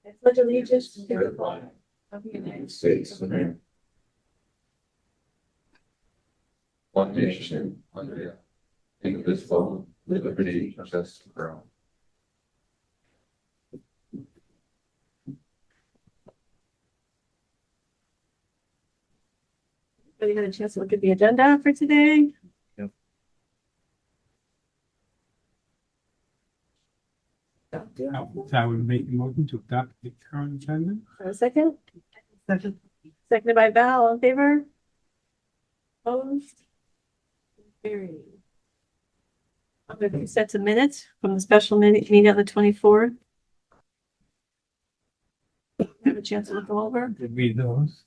I pledge allegiance to the flag of the United States of America. One nation under God, indivisible, with liberty and justice for all. Everybody had a chance to look at the agenda for today? Yep. I would make a motion to adopt the current agenda. A second? Seconded by Val, all in favor? Opposed? Carried. Okay, sets of minutes from the special meeting on the 24th. Have a chance to look them over? Did read those.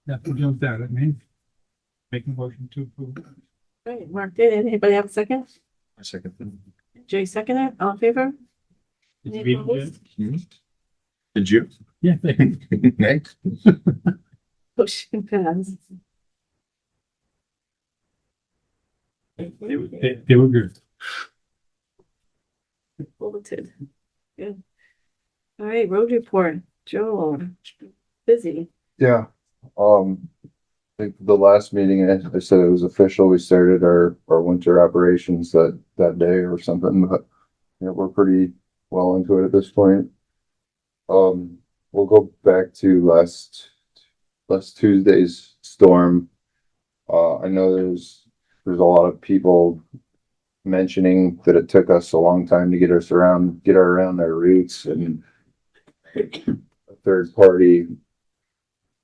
Nothing jumped out at me. Make a motion to approve. Great, Mark did. Anybody have a second? I second. Jay seconded, all in favor? Did you Any read opposed? it? Did you? Yeah, Next. Motion passed. they were good. Bulleted. Good. All right, road report. Joel, busy. Yeah, I think the last meeting, I said it was official. We started our winter operations that day or something, but yeah, we're pretty well into it at this point. We'll go back to last Tuesday's storm. I know there's a lot of people mentioning that it took us a long time to get around our routes, and a third party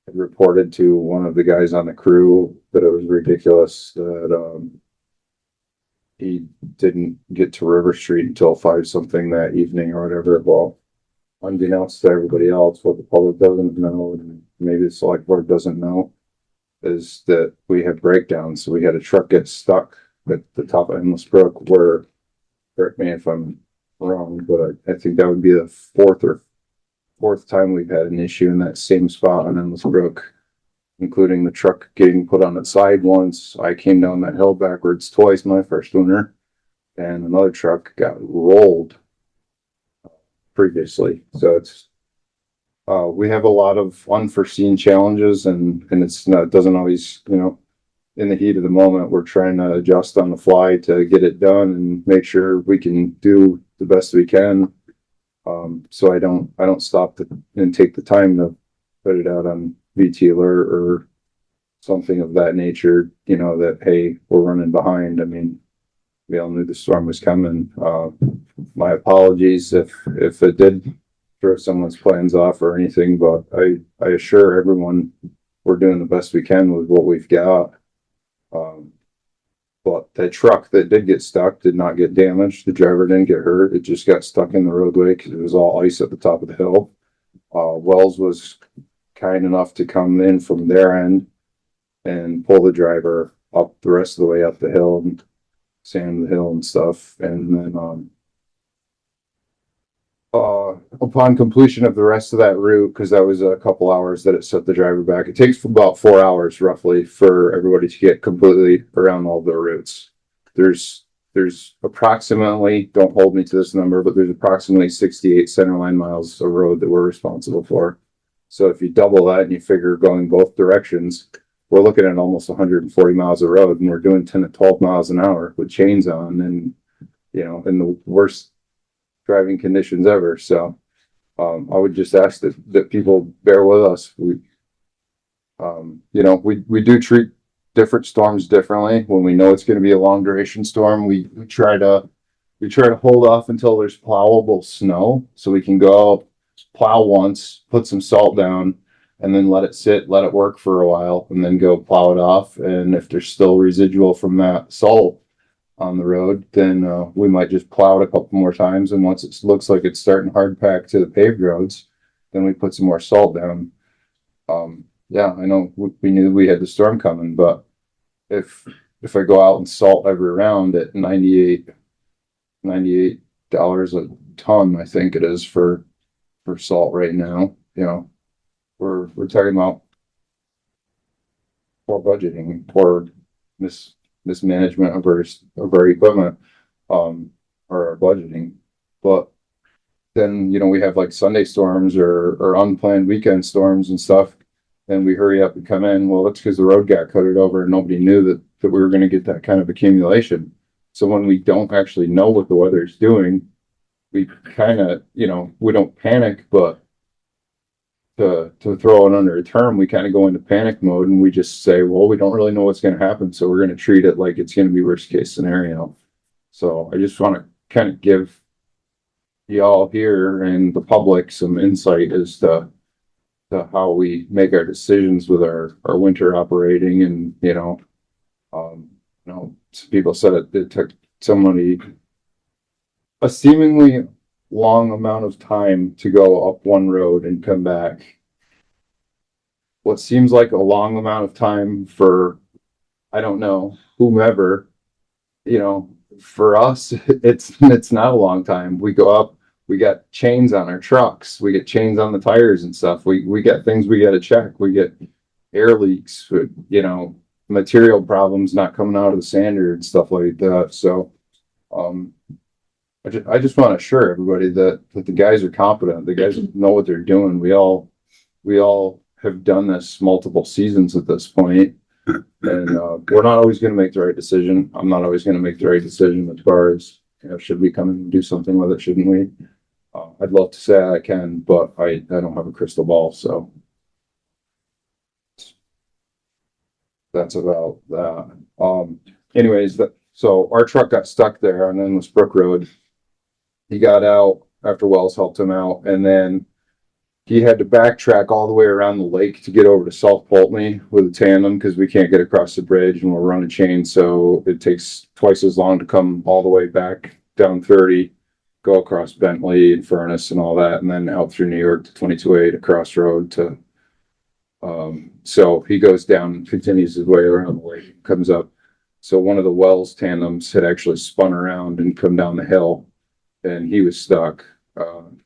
had reported to one of the guys on the crew that it was ridiculous that he didn't get to River Street until 5 something that evening or whatever. Well, unbeknownst to everybody else, what the public doesn't know, and maybe the select board doesn't know, is that we had breakdowns. So we had a truck get stuck at the top of Endless Brook where, correct me if I'm wrong, but I think that would be the fourth time we've had an issue in that same spot on Endless Brook, including the truck getting put on its side once. I came down that hill backwards twice my first winter, and another truck got rolled previously. So it's we have a lot of unforeseen challenges, and it doesn't always, in the heat of the moment, we're trying to adjust on the fly to get it done and make sure we can do the best we can. So I don't stop and take the time to put it out on VT Alert or something of that nature, that, hey, we're running behind. I mean, we all knew the storm was coming. My apologies if it did throw someone's plans off or anything, but I assure everyone we're doing the best we can with what we've got. But that truck that did get stuck did not get damaged. The driver didn't get hurt. It just got stuck in the roadway because it was all ice at the top of the hill. Wells was kind enough to come in from their end and pull the driver up the rest of the way up the hill and sand the hill and stuff. And then, upon completion of the rest of that route, because that was a couple hours that it set the driver back, it takes about 4 hours roughly for everybody to get completely around all the routes. There's approximately, don't hold me to this number, but there's approximately 68 centerline miles of road that we're responsible for. So if you double that and you figure going both directions, we're looking at almost 140 miles of road, and we're doing 10 to 12 miles an hour with chains on, and in the worst driving conditions ever. So I would just ask that people bear with us. We do treat different storms differently. When we know it's going to be a long duration storm, we try to hold off until there's plowable snow, so we can go out, plow once, put some salt down, and then let it sit, let it work for a while, and then go plow it off. And if there's still residual from that salt on the road, then we might just plow it a couple more times, and once it looks like it's starting hard pack to the paved roads, then we put some more salt down. Yeah, I know we knew we had the storm coming, but if I go out and salt every round at $98 a ton, I think it is for salt right now, we're talking about poor budgeting, poor mismanagement of our equipment, or our budgeting. But then, we have like Sunday storms or unplanned weekend storms and stuff. And we hurry up and come in. Well, that's because the road got coated over and nobody knew that we were gonna get that kind of accumulation. So when we don't actually know what the weather's doing, we kind of, we don't panic, but to throw it under a term, we kind of go into panic mode and we just say, well, we don't really know what's going to happen. So we're going to treat it like it's going to be worst case scenario. So I just want to kind of give y'all here and the public some insight as to how we make our decisions with our winter operating. And, some people said it took somebody a seemingly long amount of time to go up one road and come back. What seems like a long amount of time for, I don't know, whomever, for us, it's not a long time. We go up, we got chains on our trucks, we get chains on the tires and stuff. We got things we got to check. We get air leaks, material problems not coming out of the sander and stuff like that. So, I just want to assure everybody that the guys are competent. The guys know what they're doing. We all have done this multiple seasons at this point, and we're not always going to make the right decision. I'm not always going to make the right decision as far as, should we come and do something with it? Shouldn't we? I'd love to say I can, but I don't have a crystal ball. So that's about that. Anyways, so our truck got stuck there on Endless Brook Road. He got out after Wells helped him out, and then he had to backtrack all the way around the lake to get over to South Poultney with a tandem because we can't get across the bridge and we're running chain. So it takes twice as long to come all the way back down 30, go across Bentley and Furnace and all that, and then out through New York to 22A to Crossroad to, so he goes down, continues his way around the lake, comes up. So one of the Wells tandems had actually spun around and come down the hill, and he was stuck.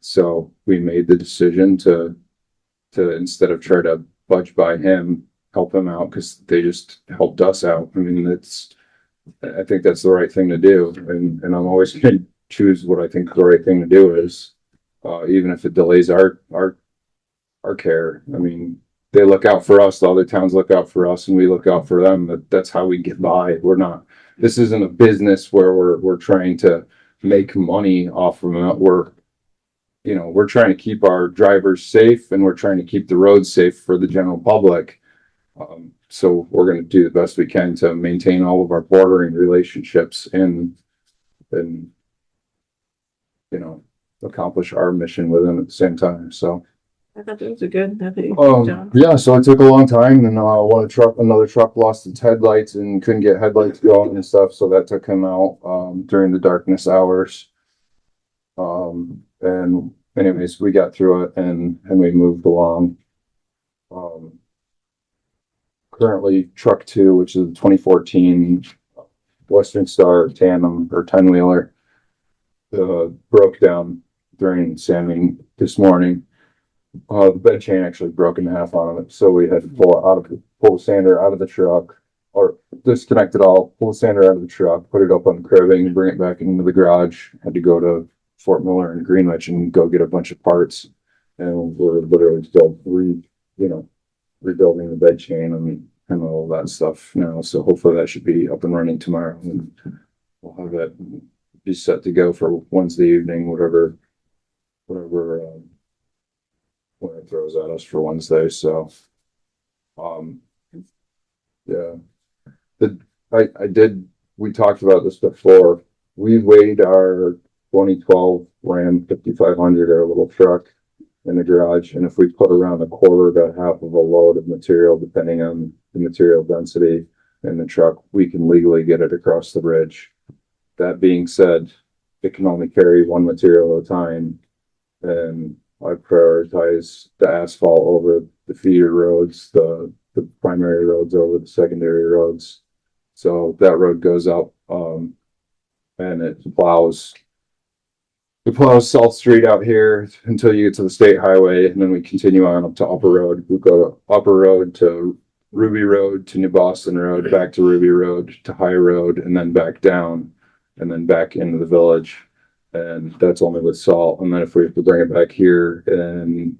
So we made the decision to instead of try to budge by him, help him out, because they just helped us out. I mean, I think that's the right thing to do, and I'm always going to choose what I think the right thing to do is, even if it delays our care. I mean, they look out for us, the other towns look out for us, and we look out for them. That's how we get by. This isn't a business where we're trying to make money off of it. We're trying to keep our drivers safe, and we're trying to keep the roads safe for the general public. So we're going to do the best we can to maintain all of our bordering relationships and accomplish our mission with them at the same time. So I thought it was a good job. yeah, so it took a long time, and another truck lost its headlights and couldn't get headlights going and stuff, so that took him out during the darkness hours. And anyways, we got through it and we moved along. Currently truck 2, which is the 2014 Western Star tandem or 10-wheeler, broke down during sanding this morning. The bed chain actually broke in half on it, so we had to pull the sander out of the truck, or disconnect it all, pull the sander out of the truck, put it up on the cribbing, and bring it back into the garage. Had to go to Fort Miller and Greenwich and go get a bunch of parts, and we're literally still rebuilding the bed chain and all that stuff now. So hopefully that should be up and running tomorrow, and we'll have that be set to go for Wednesday evening, whatever when it throws at us for Wednesday. So yeah, we talked about this before. We weighed our 2012 Ram 5500, our little truck, in the garage, and if we put around a quarter to half of a load of material, depending on the material density in the truck, we can legally get it across the bridge. That being said, it can only carry one material at a time, and I prioritize the asphalt over the feeder roads, the primary roads over the secondary roads. So that road goes up, and it plows South Street out here until you get to the state highway, and then we continue on up to Upper Road. We go to Upper Road to Ruby Road to New Boston Road, back to Ruby Road to High Road, and then back down, and then back into the village. And that's only with salt. And then if we have to bring it back here and,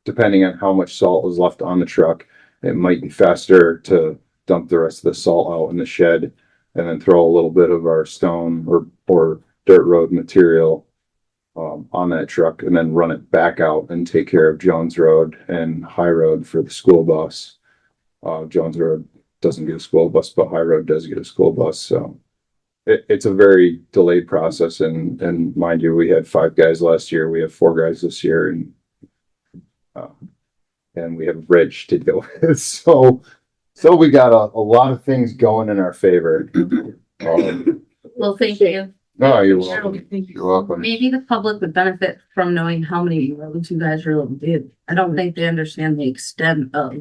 depending on how much salt is left on the truck, it might be faster to dump the rest of the salt out in the shed and then throw a little bit of our stone or dirt road material on that truck and then run it back out and take care of Jones Road and High Road for the school bus. Jones Road doesn't get a school bus, but High Road does get a school bus. So it's a very delayed process. And mind you, we had 5 guys last year. We have 4 guys this year, and we have a bridge to deal with. So we got a lot of things going in our favor. Well, thank you. No, you're welcome. You're welcome. Maybe the public would benefit from knowing how many roads you guys really did. I don't think they understand the extent of.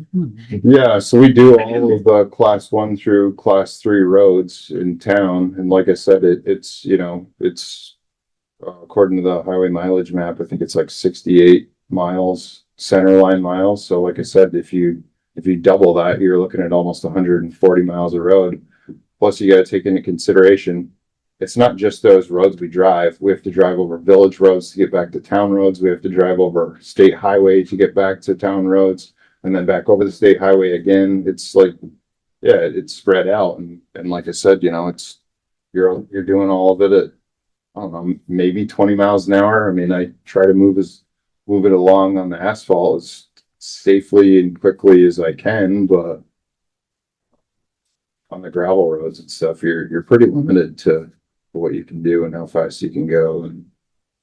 Yeah, so we do all of the class 1 through class 3 roads in town. And like I said, it's, you know, it's according to the highway mileage map, I think it's like 68 miles, center line miles. So like I said, if you double that, you're looking at almost 140 miles of road. Plus you got to take into consideration, it's not just those roads we drive. We have to drive over village roads to get back to town roads. We have to drive over state highway to get back to town roads and then back over the state highway again. It's like, yeah, it's spread out. And like I said, you know, it's, you're doing all of it at, I don't know, maybe 20 miles an hour. I mean, I try to move it along on the asphalt as safely and quickly as I can, but on the gravel roads and stuff, you're pretty limited to what you can do and how fast you can go and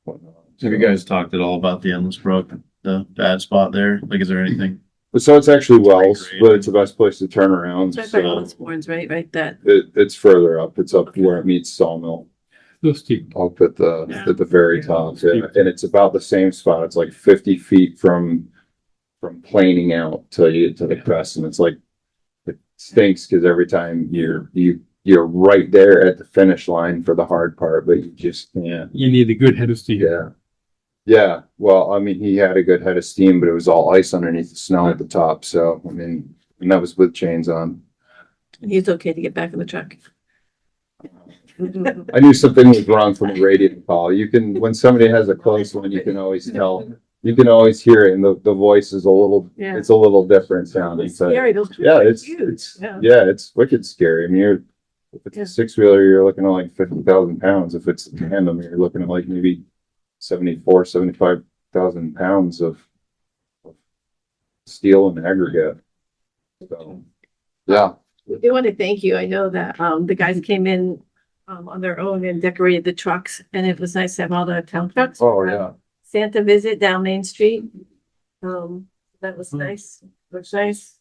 whatnot. Have you guys talked at all about the Endless Brook, the bad spot there? Like, is there anything? But so it's actually Wells, but it's the best place to turn around. That's So right, that. it's further up. It's up where it meets Sawmill, Those steep. up at the very top. Yeah. And it's about the same spot. It's like 50 feet from planing out till you get to the crest, and it's like it stinks because every time you're right there at the finish line for the hard part, but you just can't. You need a good head of steam. Yeah. Yeah. Well, I mean, he had a good head of steam, but it was all ice underneath the snow at the top. So, I mean, and that was with chains on. He's okay to get back in the truck. I knew something was wrong from the radio call. You can, when somebody has a close one, you can always tell. You can always hear it, and the voice is Yeah. it's a little different sounding. So, Scary, those yeah, trucks are it's huge. Yeah. yeah, it's wicked scary. I mean, if it's a 6-wheeler, you're looking at like 50,000 pounds. If it's a tandem, you're looking at like maybe 75,000 pounds of steel and aggregate. So, yeah. We do want to thank you. I know that the guys came in on their own and decorated the trucks, and it was nice to have all the town trucks. Oh, yeah. Santa visit down Main Street. That was nice. Looks nice.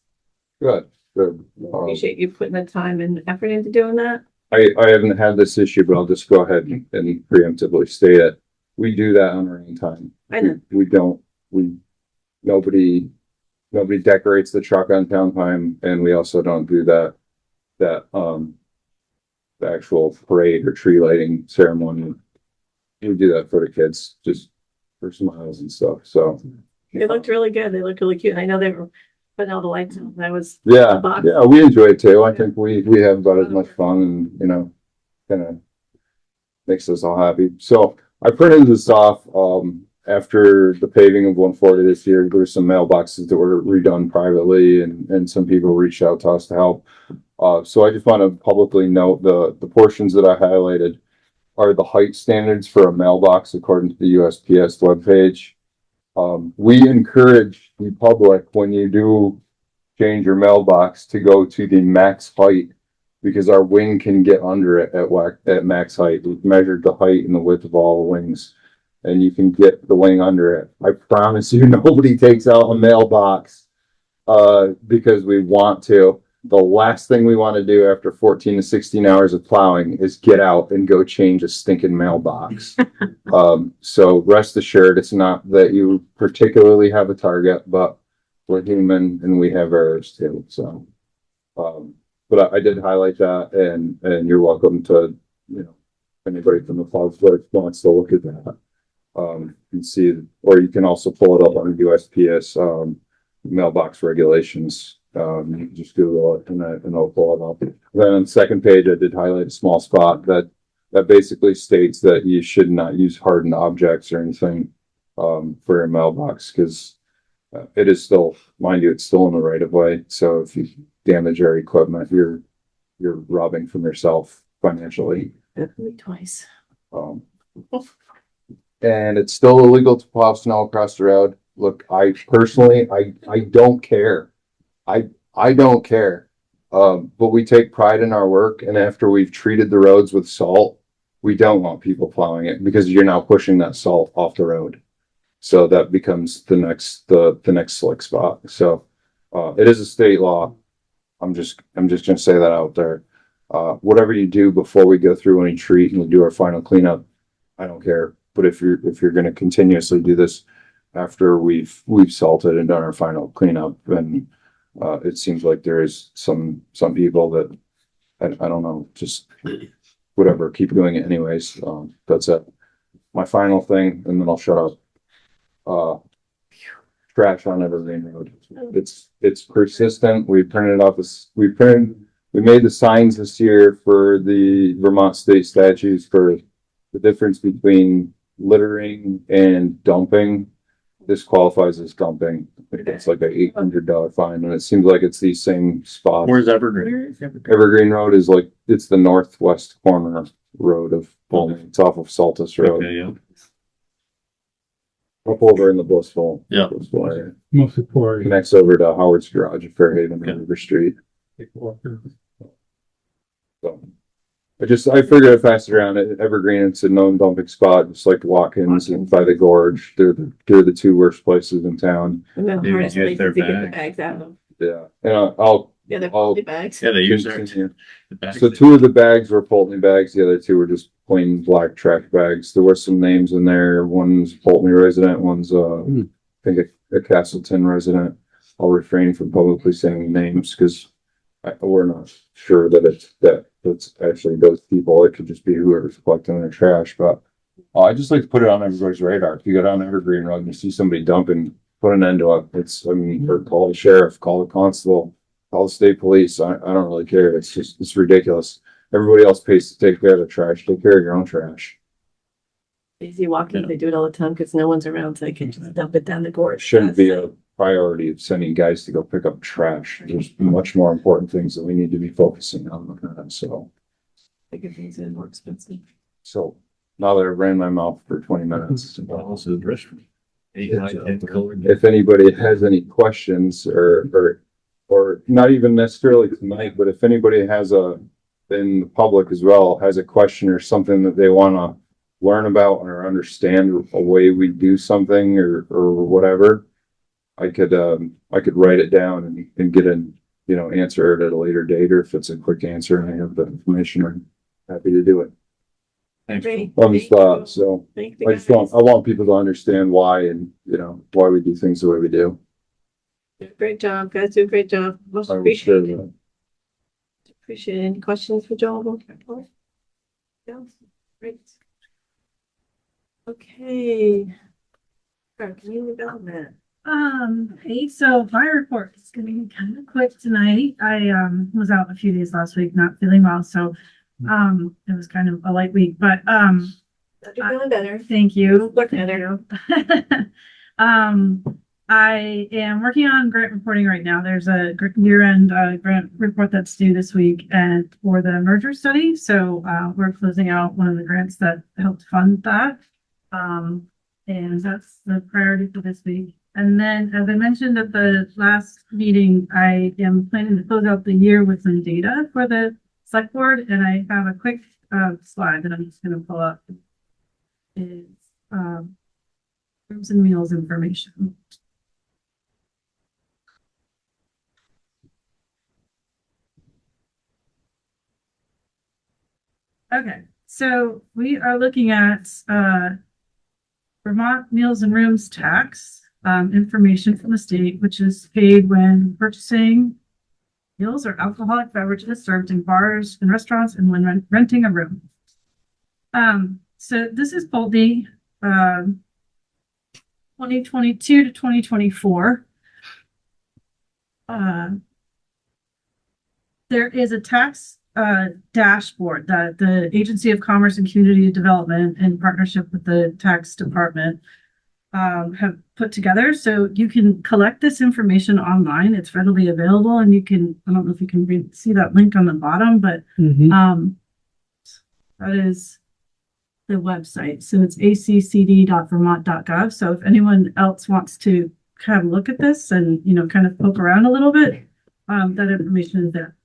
Good, good. Appreciate you putting the time and effort into doing that. I haven't had this issue, but I'll just go ahead and preemptively state it. We do that on rain time. I know. Nobody decorates the truck on town time, and we also don't do the actual parade or tree lighting ceremony. We do that for the kids, just for smiles and stuff. So They looked really good. They looked really cute. I know they were putting all the lights on. That was yeah, box. yeah, we enjoy it too. I think we have about as much fun, and you know, kind of makes us all happy. So I printed this off after the paving of 140 this year. There were some mailboxes that were redone privately, and some people reached out to us to help. So I just want to publicly note the portions that I highlighted are the height standards for a mailbox according to the USPS webpage. We encourage the public, when you do change your mailbox, to go to the max height, because our wing can get under it at max height. We've measured the height and the width of all the wings, and you can get the wing under it. I promise you, nobody takes out a mailbox because we want to. The last thing we want to do after 14 to 16 hours of plowing is get out and go change a stinking mailbox. So rest assured, it's not that you particularly have a target, but we're human and we have errors too. So, but I did highlight that, and you're welcome to, you know, anybody from the public wants to look at that. And see, or you can also pull it up on the USPS mailbox regulations. You can just Google it and it'll pull it up. Then on the second page, I did highlight a small spot that that basically states that you should not use hardened objects or anything for your mailbox, because it is still, mind you, it's still in the right of way. So if you damage your equipment, you're robbing from yourself financially. Definitely twice. Um, and it's still illegal to plow snow across the road. Look, I personally, I don't care. I don't care. But we take pride in our work, and after we've treated the roads with salt, we don't want people plowing it, because you're now pushing that salt off the road. So that becomes the next slick spot. So it is a state law. I'm just gonna say that out there. Whatever you do before we go through any treat and we do our final cleanup, I don't care. But if you're gonna continuously do this after we've salted and done our final cleanup, then it seems like there is some people that I don't know, just whatever, keep doing it anyways. That's it. My final thing, and then I'll shut up. Trash on Evergreen Road. It's persistent. We printed off this, we made the signs this year for the Vermont state statutes for the difference between littering and dumping. This qualifies as dumping. I think it's like a $800 fine, and it seems like it's these same spots. Where's Evergreen? Evergreen Road is like, it's the northwest corner road of Poultney. It's off of Saltus Road. Okay, yeah. Up over in the Blissful. Yeah. Blissful area. Mostly for Connects over to Howard's Garage at Fairhaven Okay. River Street. walkers. So I figured I'd pass it around. Evergreen, it's a known dumping spot, just like Watkins and by the Gorge. They're the two worst places in town. And the Maybe hardest use place their to get the bags. bags out of. Yeah, and I'll Yeah, they're I'll- poly bags. Yeah, they use their. continue. the bags So they- 2 of the bags were Poultney bags. The other 2 were just plain black trash bags. There were some names in there. One's Poultney resident. One's I think a Castleton resident. I'll refrain from publicly saying names because we're not sure that it's actually those people. It could just be whoever's collecting their trash. But I just like to put it on everybody's radar. If you go down Evergreen Road and you see somebody dumping, put an end to it. Or call the sheriff, call the constable, call the state police. I don't really care. It's ridiculous. Everybody else pays to take care of the trash. Take care of your own trash. Easy walking, Yeah. they do it all the time because no one's around, so they can just dump it down the It gorge. shouldn't be a priority of sending guys to go pick up trash. There's much more important things that we need to be focusing on. Bigger things are more expensive. So now that I've ran my mouth for 20 minutes, Also the restaurant. if anybody has any questions or not even necessarily tonight, but if anybody has in the public as well, has a question or something that they want to learn about or understand a way we do something or whatever, I could write it down and get an, answer it at a later date, or if it's a quick answer and I have the information, I'm happy to do it Thanks. Great. on the Thank spot. you. So Thank the I guys. want people to understand why and, why we do things the way we do. Great job, guys, do a great job. Most I will share appreciated. that. Appreciate it. Any questions for Joel? No? Great. Okay. Our community development. Hey, so my report is gonna be kind of quick tonight. I was out a few days last week, not feeling well, so it was kind of a light week, but You're feeling better. thank you. Look better. I am working on grant reporting right now. There's a year-end grant report that's due this week and for the merger study. So we're closing out one of the grants that helped fund that. And that's the priority for this week. And then, as I mentioned at the last meeting, I am planning to close out the year with some data for the select board. And I have a quick slide that I'm just going to pull up. It's rooms and meals information. Okay, so we are looking at Vermont Meals and Rooms tax information from the state, which is paid when purchasing meals or alcoholic beverages served in bars and restaurants and when renting a room. So this is Poultney 2022 to 2024. There is a tax dashboard that the Agency of Commerce and Community Development in partnership with the tax department have put together. So you can collect this information online. It's readily available, and you can, I don't know if you can see that link on the bottom, but that is the website. So it's accd.vermont.gov. So if anyone else wants to kind of look at this and, you know, kind of poke around a little bit, that information is there.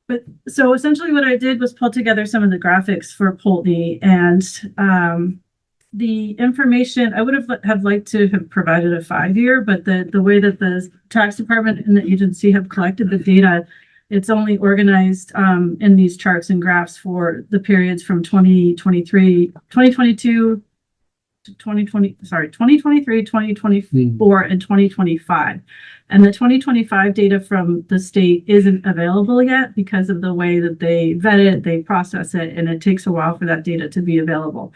But so essentially what I did was pull together some of the graphics for Poultney, and the information I would have liked to have provided a 5-year, but the way that the tax department and the agency have collected the data, it's only organized in these charts and graphs for the periods from 2023, 2022 to 2023, 2024, and 2025. And the 2025 data from the state isn't available yet because of the way that they vet it, they process it, and it takes a while for that data to be available.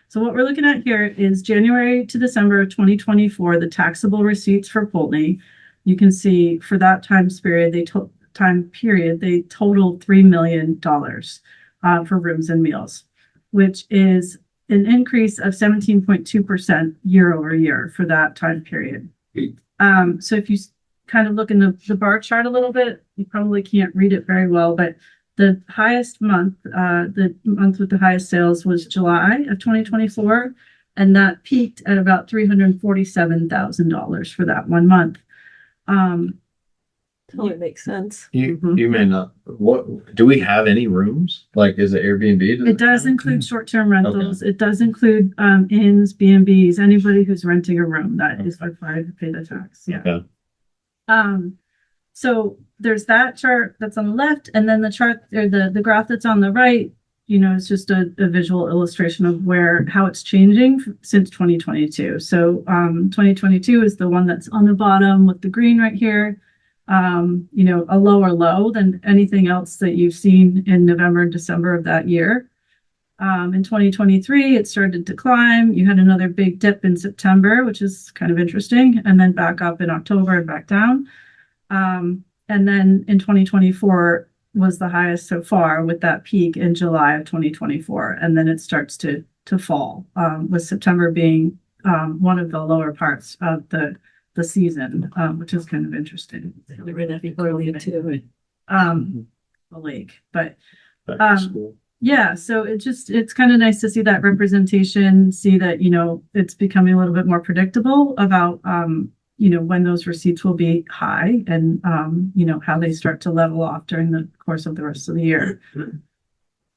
So what we're looking at here is January to December of 2024, the taxable receipts for Poultney. You can see for that time period, they totaled $3 million for rooms and meals, which is an increase of 17.2% year over year for that time period. So if you kind of look in the bar chart a little bit, you probably can't read it very well, but the highest month, the month with the highest sales was July of 2024, and that peaked at about $347,000 for that 1 month. Totally makes sense. You may not, what, do we have any rooms? Like, is it Airbnb? It does include short-term rentals. It does include inns, B&Bs, anybody who's renting a room that is required to pay the tax. Yeah. Okay. So there's that chart that's on the left, and then the chart or the graph that's on the right, you know, it's just a visual illustration of how it's changing since 2022. So 2022 is the one that's on the bottom with the green right here. You know, a lower low than anything else that you've seen in November and December of that year. In 2023, it started to climb. You had another big dip in September, which is kind of interesting, and then back up in October and back down. And then in 2024 was the highest so far, with that peak in July of 2024. And then it starts to fall, with September being one of the lower parts of the season, which is kind of interesting. Right after too. The lake, but yeah, so it's kind of nice to see that representation, see that, you know, it's becoming a little bit more predictable about you know, when those receipts will be high, and you know, how they start to level off during the course of the rest of the year.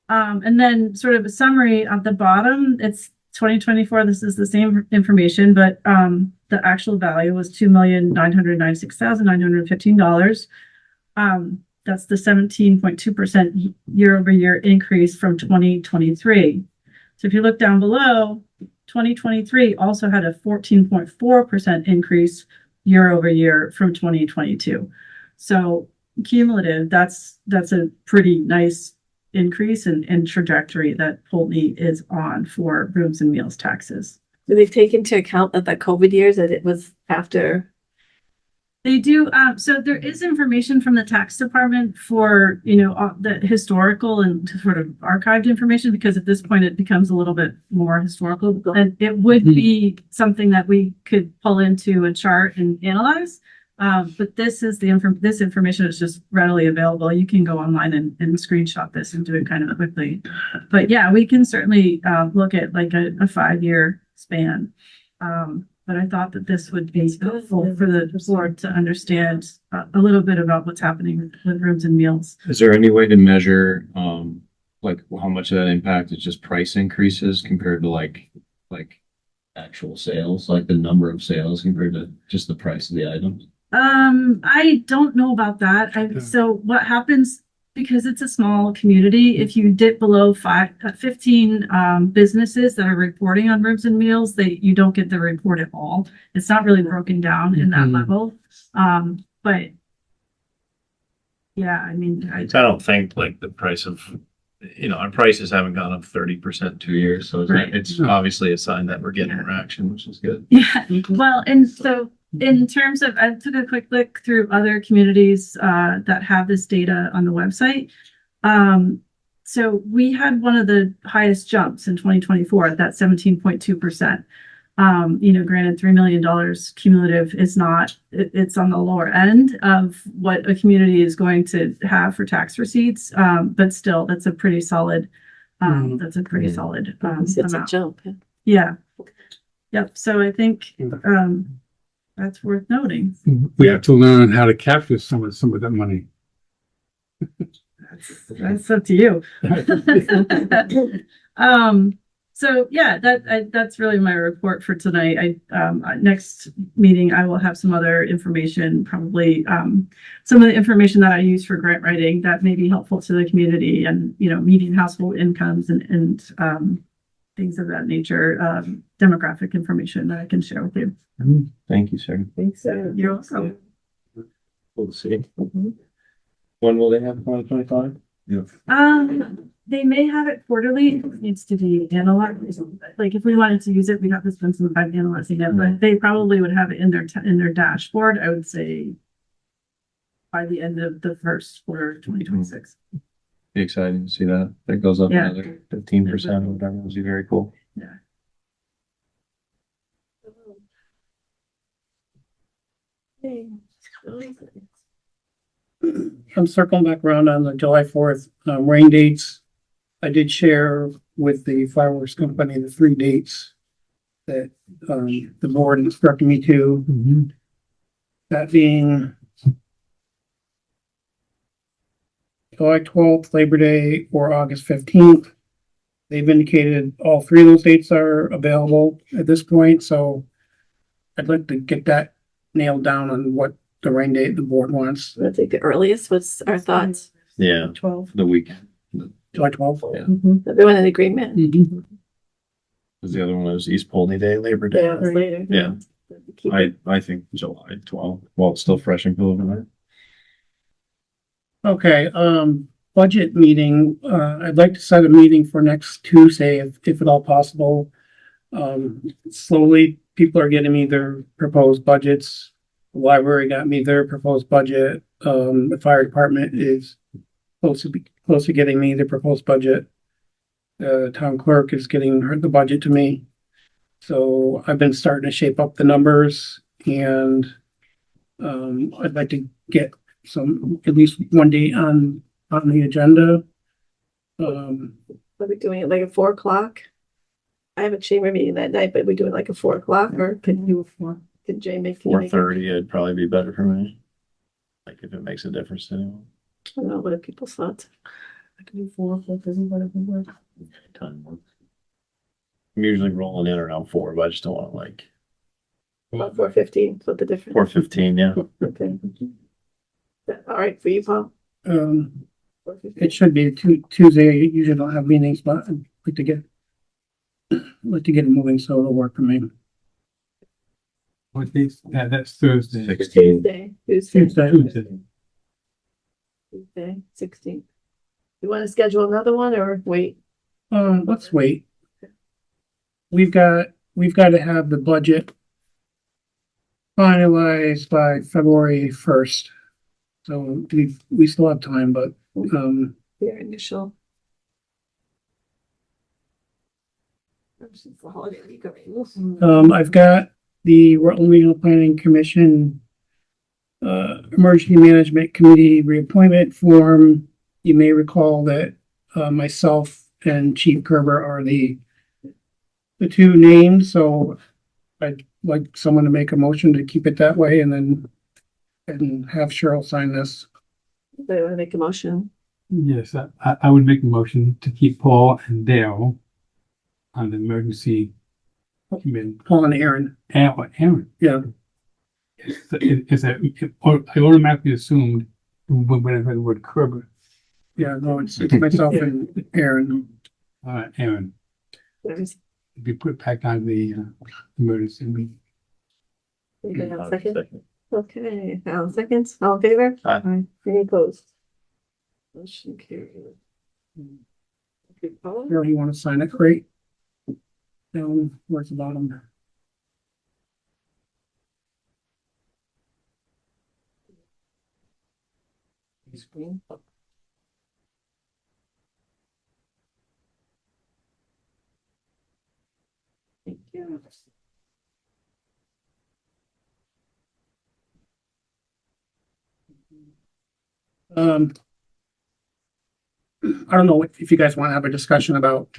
And then sort of a summary at the bottom, it's 2024. This is the same information, but the actual value was $2,996,915. That's the 17.2% year over year increase from 2023. So if you look down below, 2023 also had a 14.4% increase year over year from 2022. So cumulative, that's a pretty nice increase in trajectory that Poultney is on for rooms and meals taxes. Do they take into account that the COVID years, that it was after? They do. So there is information from the tax department for, you know, the historical and sort of archived information, because at this point it becomes a little bit more historical, and it would be something that we could pull into a chart and analyze. But this is this information is just readily available. You can go online and screenshot this and do it kind of quickly. But yeah, we can certainly look at like a 5-year span. But I thought that this would be helpful for the board to understand a little bit about what's happening with rooms and meals. Is there any way to measure, like how much of that impact is just price increases compared to like actual sales, like the number of sales compared to just the price of the items? I don't know about that. So what happens, because it's a small community, if you dip below 15 businesses that are reporting on rooms and meals, you don't get the report at all. It's not really broken down in that level. But yeah, I mean, I don't think like the price of, you know, our prices haven't gone up 30% 2 years. So it's obviously a sign that we're getting traction, which is good. Yeah. Well, and so in terms of, I took a quick look through other communities that have this data on the website. So we had one of the highest jumps in 2024 at that 17.2%. Granted, $3 million cumulative is not, it's on the lower end of what a community is going to have for tax receipts. But still, that's a pretty solid, It's a amount. jump. Yeah. Yep. So I think, that's worth noting. We have to learn how to capture some of that money. That's up to you. So yeah, that's really my report for tonight. Next meeting, I will have some other information, probably, some of the information that I use for grant writing that may be helpful to the community and, median household incomes and things of that nature, demographic information that I can share with you. Thank you, sir. Thanks, so. You're welcome. We'll see. When will they have 2025? They may have it quarterly. It needs to be analyzed. Like if we wanted to use it, we'd have to spend some time analyzing it, but they probably would have it in their dashboard, I would say by the end of the first quarter of 2026. Be exciting to see that. That goes up Yeah. another 15% or whatever. Would be very cool. Yeah. I'm circling back around on the July 4th rain dates. I did share with the fireworks company the 3 dates that the board instructed me to. That being July 12th, Labor Day, or August 15th. They've indicated all 3 of those dates are available at this point, so I'd like to get that nailed down on what the rain date the board wants. I think the earliest was our thoughts. Yeah, 12. the weekend. July 12th. Yeah. Everyone in agreement? Mhm. Because the other one was East Poultney Day, Labor Day. Yeah, it was later. Yeah. Keep it- I think July 12th. Well, it's still fresh and cool overnight. Okay, budget meeting, I'd like to set a meeting for next Tuesday if at all possible. Slowly, people are getting me their proposed budgets. The library got me their proposed budget. The fire department is close to getting me the proposed budget. The town clerk is getting the budget to me. So I've been starting to shape up the numbers and I'd like to get at least one date on the agenda. Are we doing it like at 4 o'clock? I have a chamber meeting that night, but we do it like at 4 o'clock, or can you, can Jay make? can you make it? 4:30 it'd probably be better for me. Like if it makes a difference to anyone. I don't know, what are people's thoughts? I can do 4, 4:30, whatever works. Time works. I'm usually rolling in around 4, but I just don't want to like About 4:15, so the difference. 4:15. Yeah. Okay. All right, for you, Paul? It 4:15. should be Tuesday. I usually don't have meetings, but I'd like to get it moving so it'll work for me. What days? That's Thursday. 16. Tuesday, 16. You want to schedule another one or wait? Let's wait. We've got to have the budget finalized by February 1st. So we still have time, but Your initial. Since the holiday week already. I've got the Rutland Regional Planning Commission Emergency Management Committee reappointment form. You may recall that myself and Chief Kerber are the 2 names, so I'd like someone to make a motion to keep it that way and then have Cheryl sign this. They want to make a motion. Yes, I would make a motion to keep Paul and Dale on the emergency committee. Paul and Aaron. Aaron, Yeah. I automatically assumed when I heard the word Kerber. Yeah, no, it's myself and Aaron. Aaron, be put back on the emergency meeting. Anybody have a second? Okay, Alan seconds, all in favor? Aye. Any opposed? Motion carried. Okay, Paul? Cheryl, you want to sign it? Great. Down towards the bottom. Screen. Um, I don't know if you guys want to have a discussion about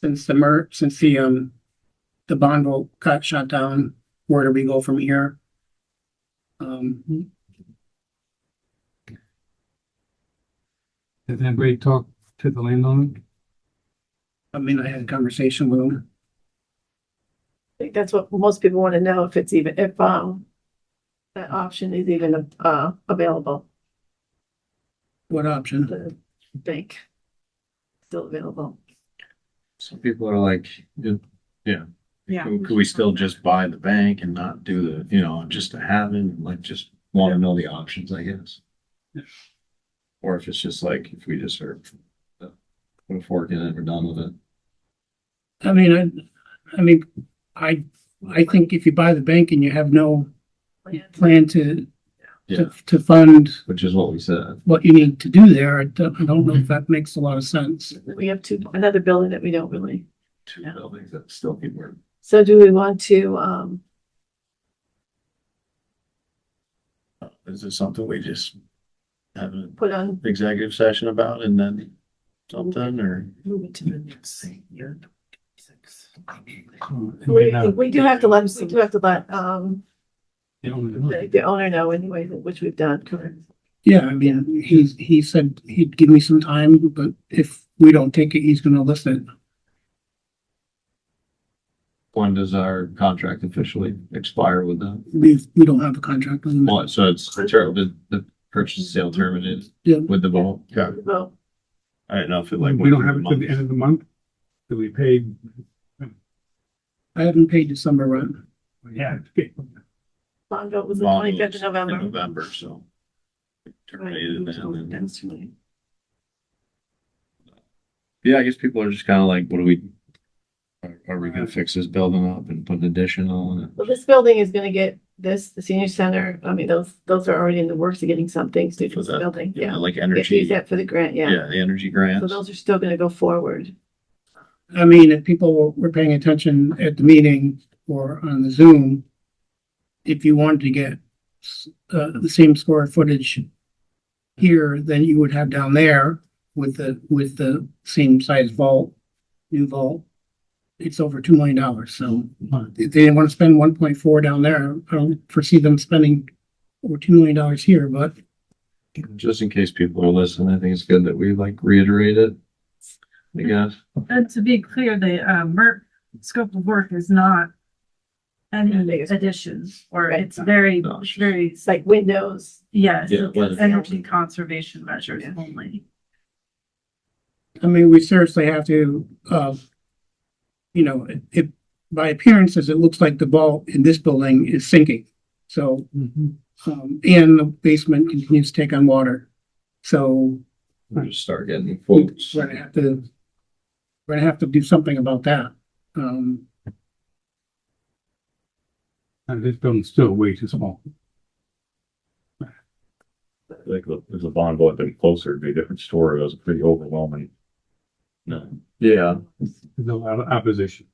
since the bond vote got shut down, where do we go from here? Has anybody talked to the landowner? I mean, I had a conversation with him. I think that's what most people want to know, if it's even, if, that option is even, available, What option? the bank. Still available. Some people are like, yeah, Yeah. could we still just buy the bank and not do the, just to have it, like, just want to know the options, I guess. Or if it's just like, if we just are, put a fork in it, we're done with it. I think if you buy the bank and you have no Plan. plan to Yeah, fund which is what we said. what you need to do there, I don't know if that makes a lot of sense. We have another building that we don't really. Two Yeah. buildings that still need work. So do we want to, Is this something we just have an put on, executive session about and then something, or? move it to the next year? We We do have to let, the the owner know anyway, which we've done, correct? Yeah, I mean, he said he'd give me some time, but if we don't take it, he's gonna list it. When does our contract officially expire with them? We don't have a contract with him. Well, so it's the purchase and sale terminated Yeah. with the vote. Yeah. Well, I don't know if it like. We don't have it till the end of the month? Do we pay? I haven't paid December rent. Yeah. Okay. bond vote was the Bond 25th was of November. in November, so. Terminated then, and yeah, I guess people are just kind of like, what do we? Are we gonna fix this building up and put an addition on it? Well, this building is gonna get the senior center, I mean, those are already in the works of getting some things to do For with the the- building, yeah. Like Get energy, used that for the grant, yeah. yeah, the energy So grants. those are still gonna go forward. I mean, if people were paying attention at the meeting or on the Zoom, if you wanted to get the same square footage here, then you would have down there with the same size vault, new vault. It's over $2 million. So if they didn't want to spend 1.4 down there, I don't foresee them spending over $2 million here, but Just in case people are listening, I think it's good that we like reiterate it. I guess. And to be clear, the scope of work is not any additions, or Right. it's very, No. very, It's like windows. yes, Yeah, it's energy conservation measures Yeah. only. I mean, we seriously have to, it, by appearances, it looks like the vault in this building is sinking. So, Mhm. and the basement continues to take on water. So We'll just start getting quotes. we're gonna have to do something about that. And this building's still way too small. Like, if the bond vote had been closer, it'd be a different story. It was pretty overwhelming. No. Yeah. There's a lot of opposition.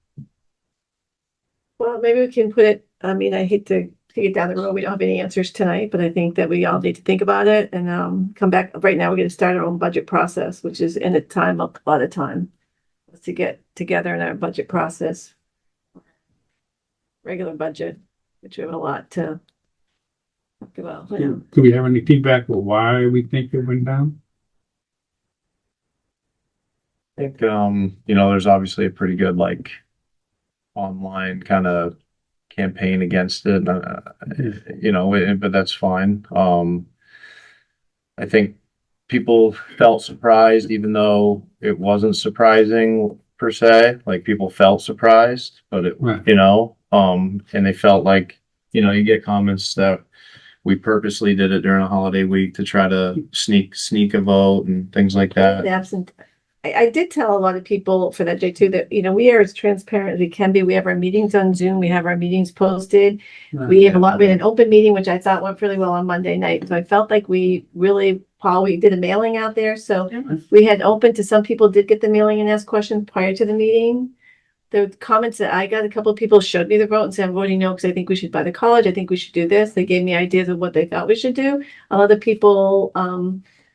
Well, maybe we can put it, I mean, I hate to take it down the road. We don't have any answers tonight, but I think that we all need to think about it and come back. Right now, we're gonna start our own budget process, which is in a lot of time to get together in our budget process. Regular budget, which we have a lot to talk about. Do we have any feedback for why we think it went down? I think, there's obviously a pretty good like online kind of campaign against it, but that's fine. I think people felt surprised, even though it wasn't surprising per se, like people felt surprised, but Right. and they felt like, you get comments that we purposely did it during a holiday week to try to sneak a vote and things like that. Absent. I did tell a lot of people for that day too, that, we are as transparent as we can be. We have our meetings on Zoom. We have our meetings posted. We have we had an open meeting, which I thought went really well on Monday night. So I felt like we really, Paul, we did a mailing out there. So we had open to some people did get the mailing and ask questions prior to the meeting. the comments that I got, a couple of people showed me the vote and said, I'm voting no, because I think we should buy the college. I think we should do this. They gave me ideas of what they thought we should do. Other people,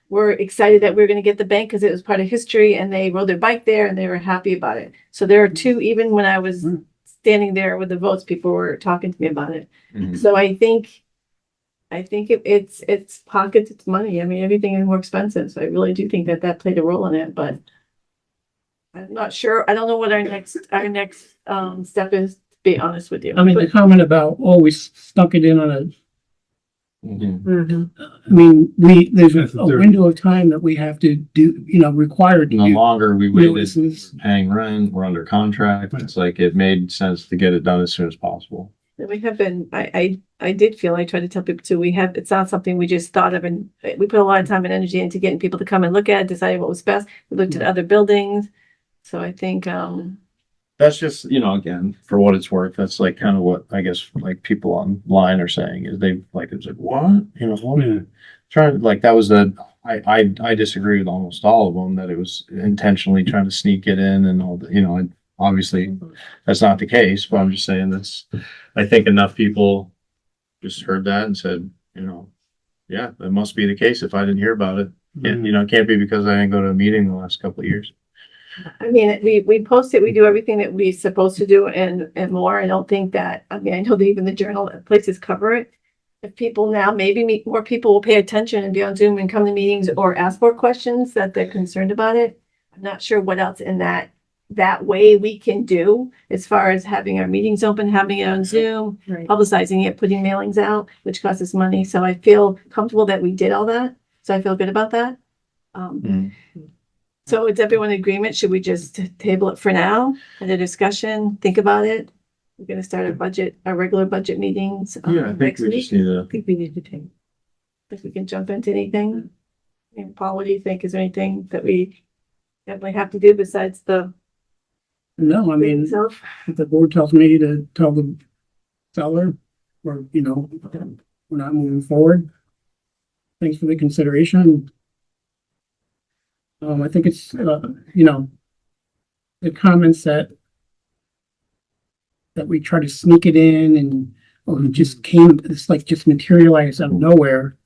were excited that we were gonna get the bank because it was part of history, and they rode their bike there and they were happy about it. So there are two, even when I was standing there with the votes, people were talking to me about it. Mhm. So I think it's pockets, it's money. I mean, everything is more expensive. So I really do think that that played a role in it, but I'm not sure. I don't know what our next step is, to be honest with you. I mean, the comment about, oh, we stuck it in on a, Mhm. I mean, there's That's the a third. window of time that we have to do, required to And the do. longer we waited, Notices. paying rent, we're under contract, it's like, it made sense to get it done as soon as possible. And we have been, I did feel, I tried to tell people too, it's not something we just thought of, and we put a lot of time and energy into getting people to come and look at it, deciding what was best. We looked at other buildings. So I think, That's just, again, for what it's worth, that's like kind of what I guess like people online are saying is they like, it's like, what? Yeah. Trying, like, that was I disagree with almost all of them, that it was intentionally trying to sneak it in and all the, and obviously that's not the case, but I'm just saying I think enough people just heard that and said, yeah, that must be the case if I didn't hear about it. It can't be because I didn't go to a meeting the last couple of years. I mean, we post it, we do everything that we're supposed to do and more. I don't think that, I mean, I know that even the journal places cover it. If people now, maybe more people will pay attention and be on Zoom and come to meetings or ask more questions that they're concerned about it. I'm not sure what else in that way we can do as far as having our meetings open, having it on Zoom, publicizing it, putting mailings out, which costs us money. So I feel comfortable that we did all that. So I feel good about that. So is everyone in agreement? Should we just table it for now and a discussion, think about it? We're gonna start our regular budget meetings. Yeah, I think next we week. just need to. I think we need to take. Think we can jump into anything? And Paul, what do you think? Is there anything that we definitely have to do besides the No, I mean, itself? if the board tells me to tell the seller, or, we're not moving forward. Thanks for the consideration. I think it's, the comments that we try to sneak it in and, it just came, it's like just materialized out of nowhere.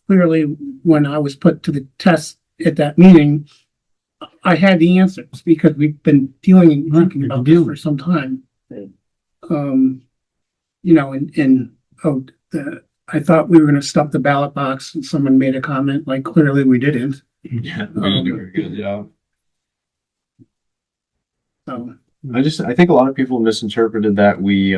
Clearly, when I was put to the test at that meeting, I had the answers because we've been dealing and thinking about this for some time. I thought we were gonna stuff the ballot box and someone made a comment, like clearly we didn't. Yeah, we didn't do a very good job. So, I think a lot of people misinterpreted that we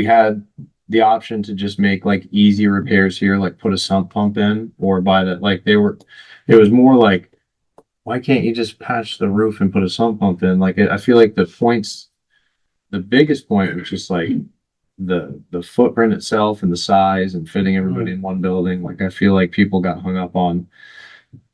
had the option to just make like easy repairs here, like put a sump pump in or buy that, it was more like, why can't you just patch the roof and put a sump pump in? Like, I feel like the biggest point was just like the footprint itself and the size and fitting everybody in one building. Like, I feel like people got hung up on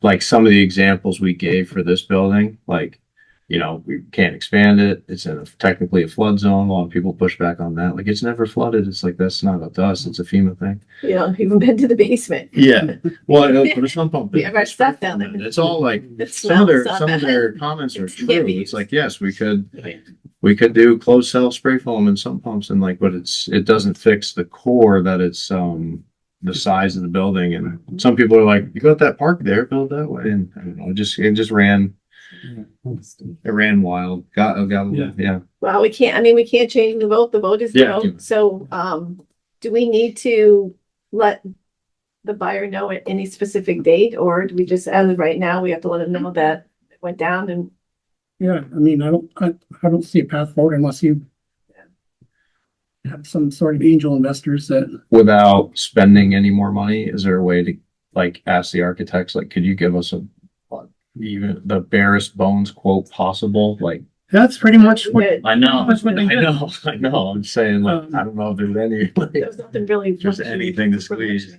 like some of the examples we gave for this building, like, we can't expand it. It's technically a flood zone. A lot of people push back on that. Like, it's never flooded. It's like, that's not up to us. It's a FEMA thing. Even been to the basement. Yeah. Well, I know, put a sump pump in. We have our stuff down there. It's all like, It some of smells their bad. comments are It true. can't be It's used. like, yes, we could do closed cell spray foam and sump pumps and like, but it doesn't fix the core that it's, the size of the building. And some people are like, you got that park there, build that way. And I don't know, it just ran wild. Yeah. Well, we can't change the vote. The vote is Yeah. no. So, do we need to let the buyer know at any specific date, or do we just, as of right now, we have to let them know that it went down and yeah, I mean, I don't see a path forward unless you have some sort of angel investors that, Without spending any more money, is there a way to like ask the architects, like, could you give us even the barest bones quote possible? Like, that's pretty much what, I know, That's what they did. I know. I'm saying, like, I don't know if there's any, there's nothing really. just anything to squeeze.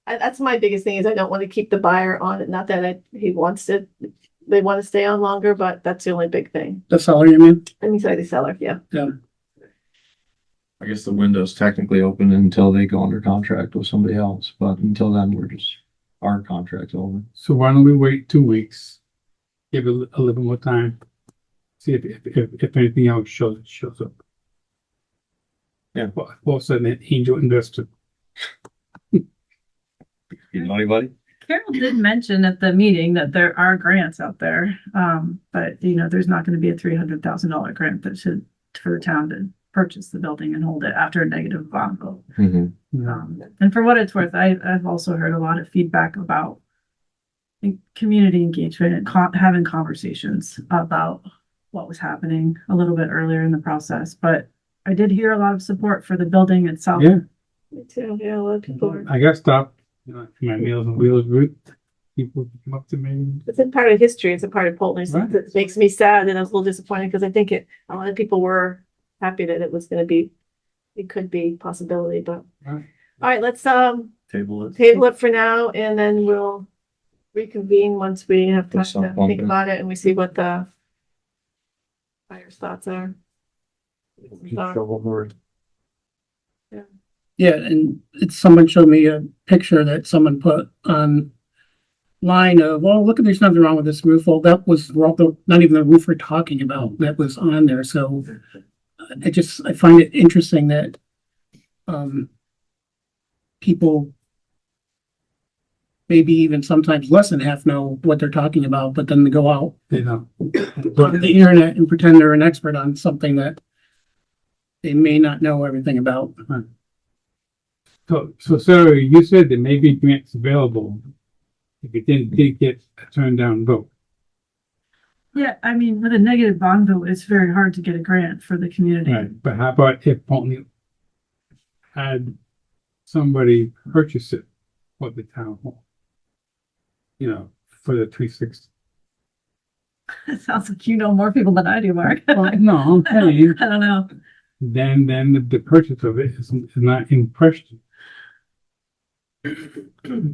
That's my biggest thing is I don't want to keep the buyer on it. Not that they want to stay on longer, but that's the only big thing. the seller, you mean? Let me say the seller, yeah. I guess the window's technically open until they go under contract with somebody else, but until then, our contract's over. So why don't we wait 2 weeks? Give it a little more time. See if anything else shows up. Yeah. Well, all of a sudden, an angel investor. You money, buddy? Carol did mention at the meeting that there are grants out there. But you know, there's not going to be a $300,000 grant that should, for the town to purchase the building and hold it after a negative bond vote. And for what it's worth, I've also heard a lot of feedback about community engagement and having conversations about what was happening a little bit earlier in the process. But I did hear a lot of support for the building itself. Yeah, Me too. Yeah, a lot of people are. I got stopped, you know, my Meals on Wheels route. People come up to me. It's a part of history. It's a part of Poultney. So Right. it makes me sad, and I was a little disappointed because I think a lot of people were happy that it was going to be, it could be a possibility, but. Right. All right, let's Table it. table it for now, and then we'll reconvene once we have time Some to fun. think about it and we see what the buyer's thoughts are. Yeah, and it's, someone showed me a picture that someone put on line of, well, look, there's nothing wrong with this roof. Well, that was not even the roof we're talking about that was on there. So I find it interesting that people maybe even sometimes less than half know what they're talking about, but then they go out You know, on the internet and pretend they're an expert on something that they may not know everything about. so Sarah, you said there may be grants available if it did get a turned down vote. Yeah, I mean, with a negative bond vote, it's very hard to get a grant for the community. Right, but how about if Poultney had somebody purchase it for the town hall? You know, for the 360. It sounds like you know more people than I do, Mark. Well, no, I'm saying, I don't know. then the purchase of it is not in question.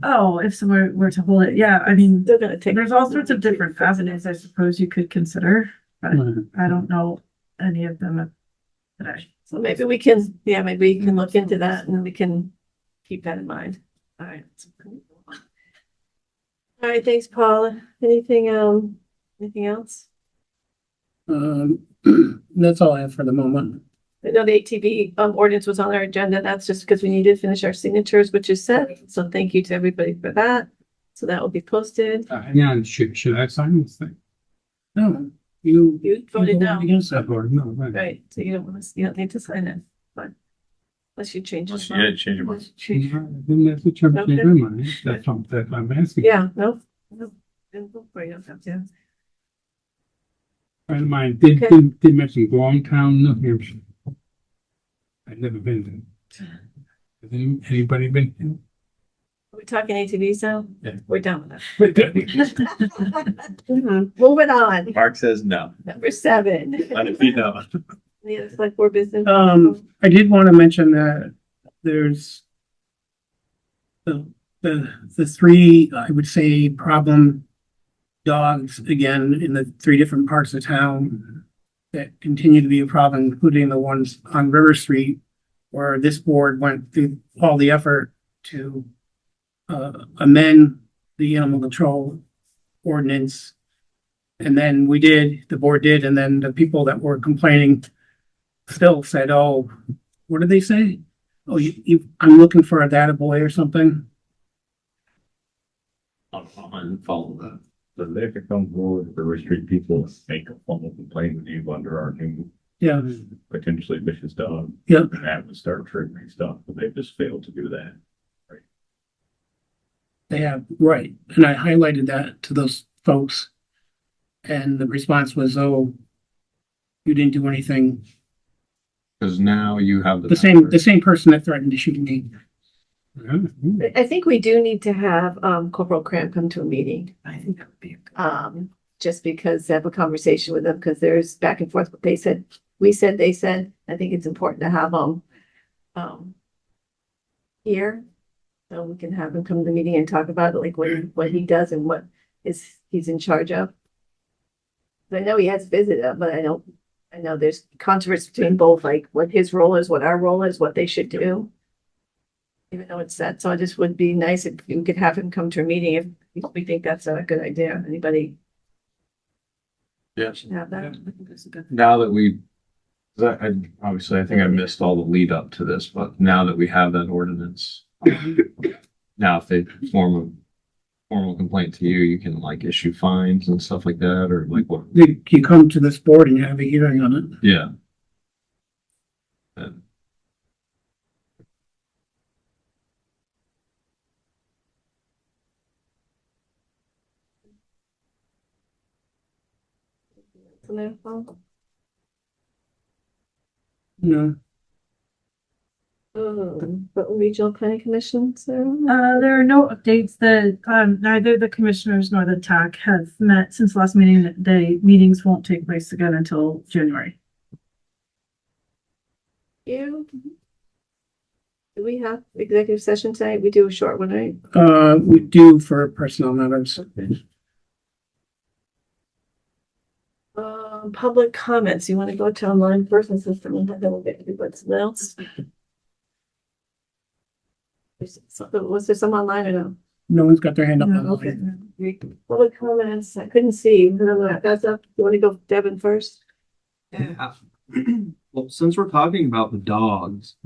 Oh, if someone were to hold it, yeah, I mean, They're gonna take. there's all sorts of different avenues I suppose you could consider, but I don't know any of them today. So maybe we can, maybe we can look into that and we can keep that in mind. All right. All right, thanks, Paul. Anything else? That's all I have for the moment. I know the ATV ordinance was on our agenda. That's just because we need to finish our signatures, which is set. So thank you to everybody for that. So that will be posted. Yeah, should I sign this thing? No, you Voted no. against that. Or no, right. Right, so you don't need to sign it, but unless you change. Unless your you mind. had changed your mind. Change- Then that's what you're Okay. in mind. That's what I'm asking. Yeah, no. And look where you don't have to. Friend of mine did Okay. mention Longtown, New Hampshire. I've never been there. Has anybody been there? Are we talking ATVs now? Yeah. We're done with But that. Moving on, Mark says no. number 7. Let it be no. Any other select board business? I did want to mention that there's the three, I would say, problem dogs again in the 3 different parts of town that continue to be a problem, including the ones on River Street, where this board went through all the effort to amend the animal control ordinance. And then the board did, and then the people that were complaining still said, oh, what did they say? Oh, I'm looking for a data boy or something. On follow that. So they could come forward for restrict people, make a formal complaint with you under our new Yeah, potentially vicious dog. yeah. And that would start triggering stuff, but they just failed to do that. They have, right, and I highlighted that to those folks. And the response was, oh, you didn't do anything. Because now you have The same person that threatened to shoot me. I think we do need to have Corporal Cramp come to a meeting. I think that would be. Just because have a conversation with them, because there's back and forth what they said, we said, they said. I think it's important to have them here. So we can have him come to the meeting and talk about it, like what he does and what he's in charge of. I know he has visited, but I know there's controversy between both, like what his role is, what our role is, what they should do. Even though it's set, so it just would be nice if we could have him come to a meeting if we think that's a good idea. Anybody? Yes. Yeah, that. I think that's a good. Now that we, obviously, I think I missed all the lead up to this, but now that we have that ordinance, now if they form a formal complaint to you, you can like issue fines and stuff like that, or like what? You come to this board and you have a hearing on it. Yeah. And No, But regional planning commission, so. There are no updates that, neither the commissioners nor the TAC have met since last meeting. The meetings won't take place again until January. You? Do we have executive session tonight? We do a short one, right? we do for personnel matters. Public comments. You want to go to online first and system and then we'll get to what's else? Was there some online or no? No one's got their hand up. No, okay. Public comments. I couldn't see. That's up. You want to go Devin first? Yeah. Well, since we're talking about the dogs,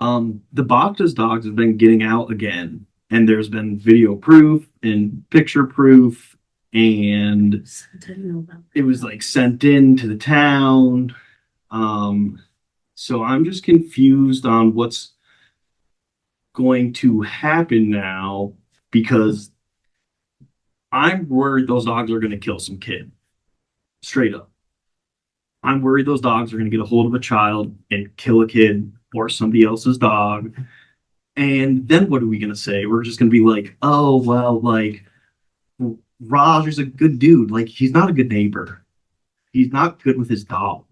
the Bacta's dogs have been getting out again, and there's been video proof and picture proof, and it was like sent in to the town. So I'm just confused on what's going to happen now, because I'm worried those dogs are going to kill some kid. Straight up. I'm worried those dogs are going to get a hold of a child and kill a kid or somebody else's dog. And then what are we going to say? We're just going to be like, oh, well, like, Raj is a good dude. Like, he's not a good neighbor. He's not good with his dog.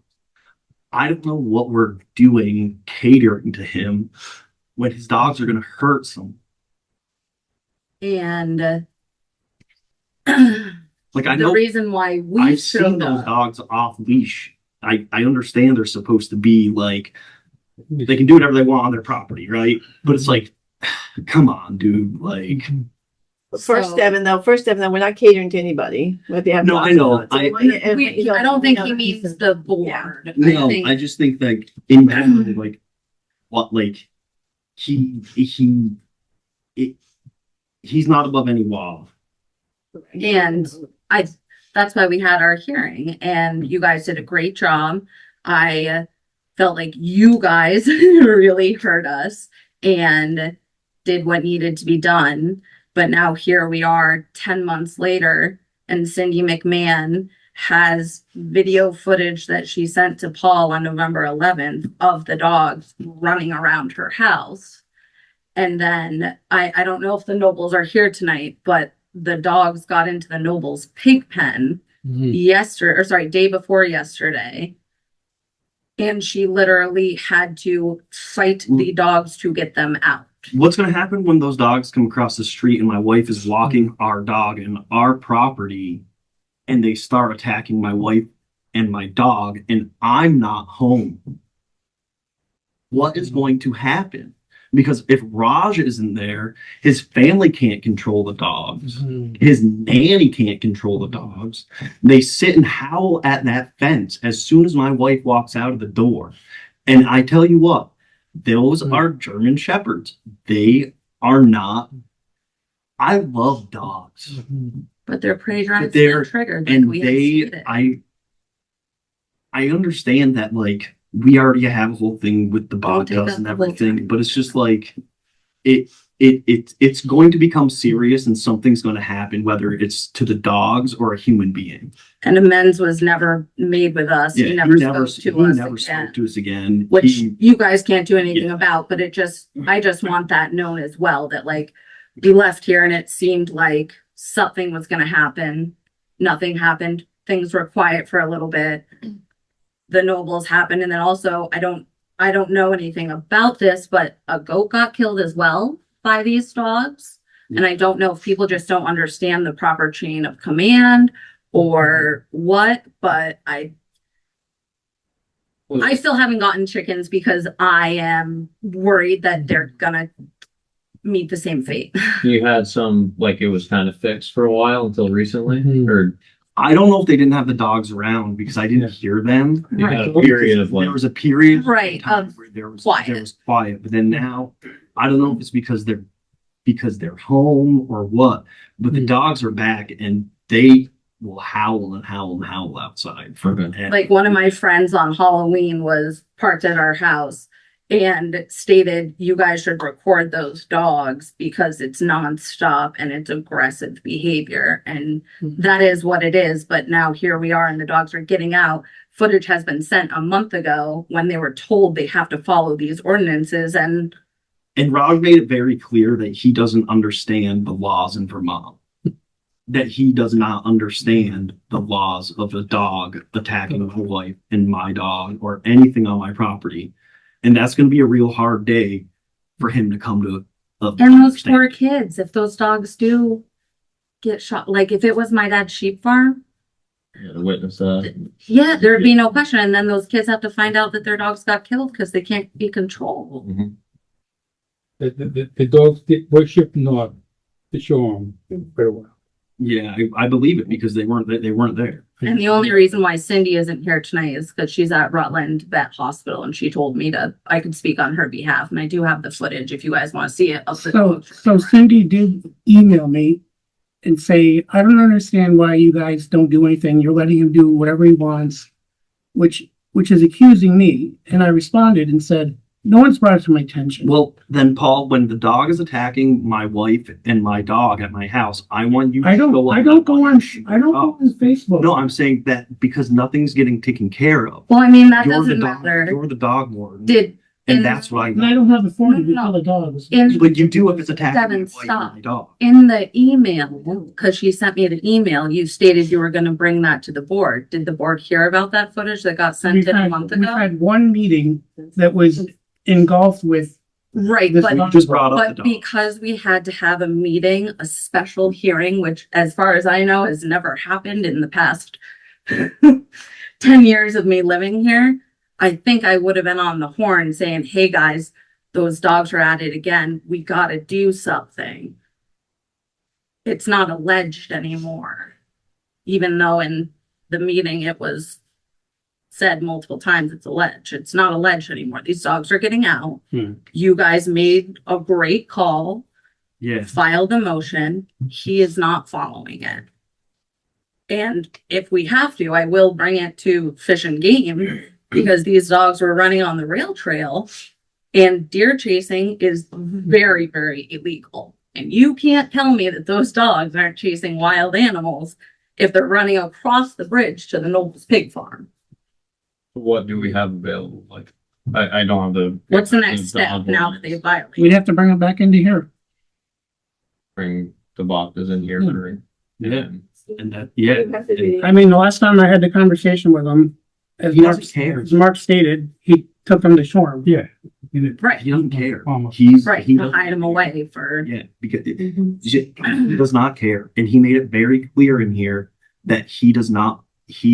I don't know what we're doing catering to him when his dogs are going to hurt some. And Like, I the know reason why we I've seen showed those up, dogs off leash. I understand they're supposed to be like, they can do whatever they want on their property, right? But it's like, come on, dude. Like, First, So- Devin, though, we're not catering to anybody. But they have No, I know. I don't think he means the board. no, think- I just think that in general, like, what, like, he's not above any law. And that's why we had our hearing, and you guys did a great job. I felt like you guys really heard us and did what needed to be done. But now here we are 10 months later, and Cindy McMahon has video footage that she sent to Paul on November 11th of the dogs running around her house. And then I don't know if the Nobles are here tonight, but the dogs got into the Nobles pig pen day before yesterday. And she literally had to fight the dogs to get them out. What's going to happen when those dogs come across the street and my wife is walking our dog in our property and they start attacking my wife and my dog and I'm not home? What is going to happen? Because if Raj isn't there, his family can't control the dogs. His nanny can't control the dogs. They sit and howl at that fence as soon as my wife walks out of the door. And I tell you what, those are German Shepherds. They are not. I love dogs. But they're prey drives They're- and triggered. And we had seen it. I understand that, like, we already have a whole thing with the Don't take Bactas up and the whole everything, time. but it's just like it's going to become serious and something's going to happen, whether it's to the dogs or a human being. And amends was never made with us. Yeah, He never spoke to us spoke again, to us again. which He- you guys can't do anything Yeah. about, but I just want that known as well, that like we left here and it seemed like something was gonna happen. Nothing happened. Things were quiet for a little bit. The Nobles happened, and then also I don't know anything about this, but a goat got killed as well by these dogs. And I don't know if people just don't understand the proper chain of command or what, but I still haven't gotten chickens because I am worried that they're gonna meet the same fate. you had some, like, it was kind of fixed for a while until recently, Mhm. or I don't know if they didn't have the dogs around because I didn't hear them. You had a period of like, There was a period. Right, time of where there was quiet. quiet, but then now, I don't know if it's because they're home or what, but the dogs are back and they will howl and howl and howl outside. Okay. Like one of my friends on Halloween was parked at our house and stated you guys should record those dogs because it's nonstop and it's aggressive behavior. And that is what it is. But now here we are and the dogs are getting out. Footage has been sent a month ago when they were told they have to follow these ordinances. And Rog made it very clear that he doesn't understand the laws in Vermont. That he does not understand the laws of a dog attacking my wife and my dog or anything on my property. And that's going to be a real hard day for him to come to. and those poor kids, if those dogs do get shot, like if it was my dad's sheep farm, yeah, to witness that. yeah, there'd be no question. And then those kids have to find out that their dogs got killed because they can't be controlled. Mhm. The dogs were shipped north to show them for a while. Yeah, I believe it because they weren't there. And the only reason why Cindy isn't here tonight is because she's at Rutland Vet Hospital and she told me I could speak on her behalf. And I do have the footage if you guys want to see it. So Cindy did email me and say, I don't understand why you guys don't do anything. You're letting him do whatever he wants, which is accusing me. And I responded and said, no one's brought it to my attention. Well, then Paul, when the dog is attacking my wife and my dog at my house, I want you to I don't go on Facebook. No, I'm saying that because nothing's getting taken care of. Well, I mean, that You're the doesn't dog, matter. you're the dog warden. And That's what I And I don't have authority to kill the dogs. But you do if it's attacking Devin, my wife stop. and my dog. In the email, because she sent me the email, you stated you were going to bring that to the board. Did the board hear about that footage that got sent in a month We've ago? had one meeting that was engulfed with. Right, This but You just brought up the But dog. because we had to have a meeting, a special hearing, which as far as I know has never happened in the past 10 years of me living here, I think I would have been on the horn saying, hey guys, those dogs are at it again. We got to do something. It's not alleged anymore. Even though in the meeting it was said multiple times it's alleged. It's not alleged anymore. These dogs are getting out. You guys made a great call, Yeah. filed a motion. He is not following it. And if we have to, I will bring it to Fish and Game because these dogs were running on the rail trail and deer chasing is very, very illegal. And you can't tell me that those dogs aren't chasing wild animals if they're running across the bridge to the Nobles Pig Farm. What do we have available? Like, I don't have the. What's the next step dog now that ordinance. they've violated? We'd have to bring them back into here. Bring the boxes in here for. Yeah. And that, yeah. I mean, the last time I had the conversation with him, as He doesn't care. Mark stated, he took them to shore. Yeah. Right, He doesn't care. Almost. He to doesn't hide them care. away for. Yeah, because he does not care. And he made it very clear in here that he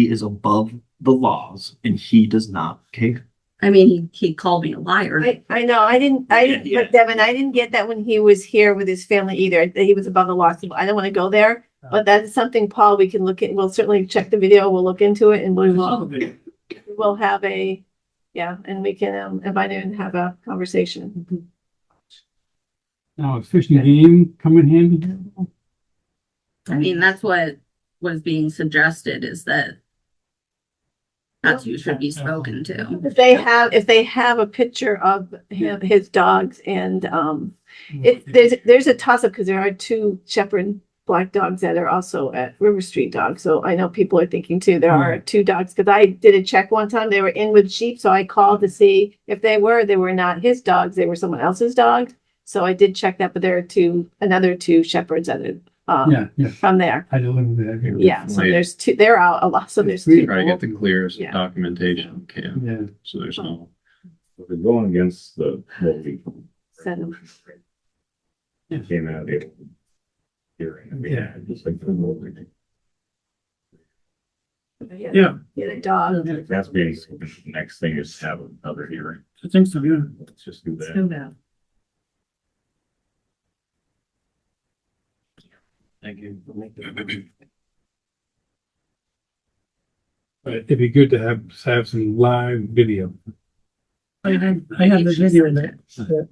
is above the laws and he does not care. I mean, he called me a liar. I know, I didn't, Yeah. but Devin, I didn't get that when he was here with his family either, that he was above the law. So I don't want to go there, but that is something, Paul, we can look at. We'll certainly check the video. We'll look into it and we'll have and we can invite him and have a conversation. Now, is Fish and Game come in handy here? I mean, that's what was being suggested is that that's who should be spoken to. If they have a picture of him, his dogs and, there's a toss up because there are two shepherd black dogs that are also at River Street Dogs. So I know people are thinking too, there are two dogs, because I did a check one time, they were in with sheep. So I called to see if they were not his dogs, they were someone else's dogs. So I did check that, but there are another two shepherds that are, Yeah. from there. I delivered that. Yeah, so there's two, they're out a lot, so there's two. Try to get the clearest Yeah. documentation we can, Yeah. so there's no. If they're going against the, what we So, came out of hearing. I mean, Yeah. just like the what we did. Yeah, Get a dog. If that's being, the next thing is have another hearing. I think so, yeah. Let's just do that. Thank you. But it'd be good to have some live video. I have the video that,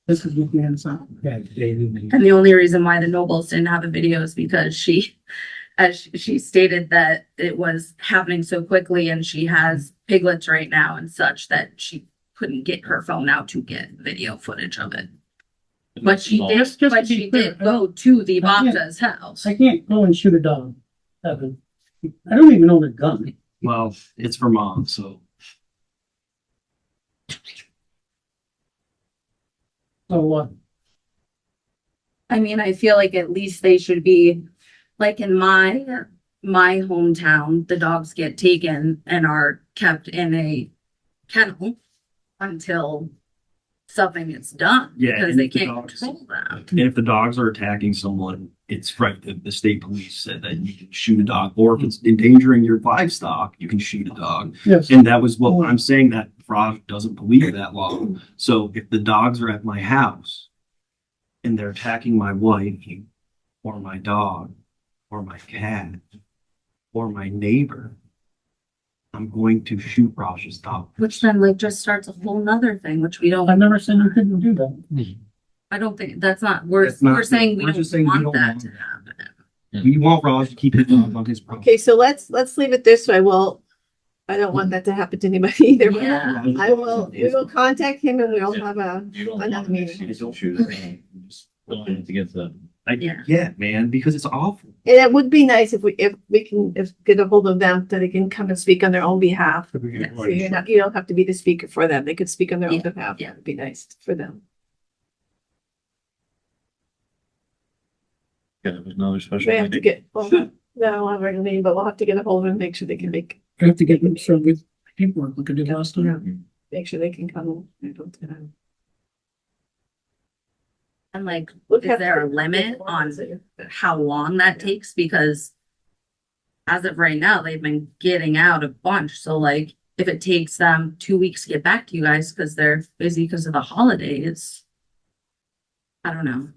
this is with me and son. Yeah, David. And the only reason why the Nobles didn't have a video is because she stated that it was happening so quickly and she has piglets right now and such that she couldn't get her phone out to get video footage of it. But she did, Just to but be she clear, did go to the I can't- Bobta's house. I can't go and shoot a dog, Evan. I don't even own a gun. Well, it's Vermont, so. So what? I mean, I feel like at least they should be, like in my hometown, the dogs get taken and are kept in a kennel until something gets done. Yeah, Because and they if the can't dogs- control them. And if the dogs are attacking someone, it's right. The state police said that you can shoot a dog, or if it's endangering your livestock, you can shoot a dog. Yes. And that was what I'm saying, that Raj doesn't believe that law. So if the dogs are at my house and they're attacking my wife or my dog or my cat or my neighbor, I'm going to shoot Raj's dog. Which then like just starts a whole nother thing, which we I've don't, never said you couldn't do that. I don't think, that's not, we're That's not- saying we we're just saying don't we want don't that want to it. happen. We want Raj to keep his dog on his property. Okay, so let's leave it this way. Well, I don't want that to happen to anybody either. but Yeah. we will contact him and we'll have You don't another want to meeting. shoot it. You just want it to get the. Yeah. Yeah, man, because it's awful. And it would be nice if we can get a hold of them, that they can come and speak on their own behalf. So you don't have to be the speaker for them. They could speak on their own Yeah, behalf. yeah. It'd be nice for them. Kind of another special We have to meeting. get, well, no, we'll have a regular meeting, but we'll have to get a hold of them, make sure they can I have to get them served with paperwork like I did last time. make sure they can come. And like, Look is at- there a limit on how long that takes? Because as of right now, they've been getting out a bunch. So like, if it takes them 2 weeks to get back to you guys because they're busy because of the holidays, I don't know.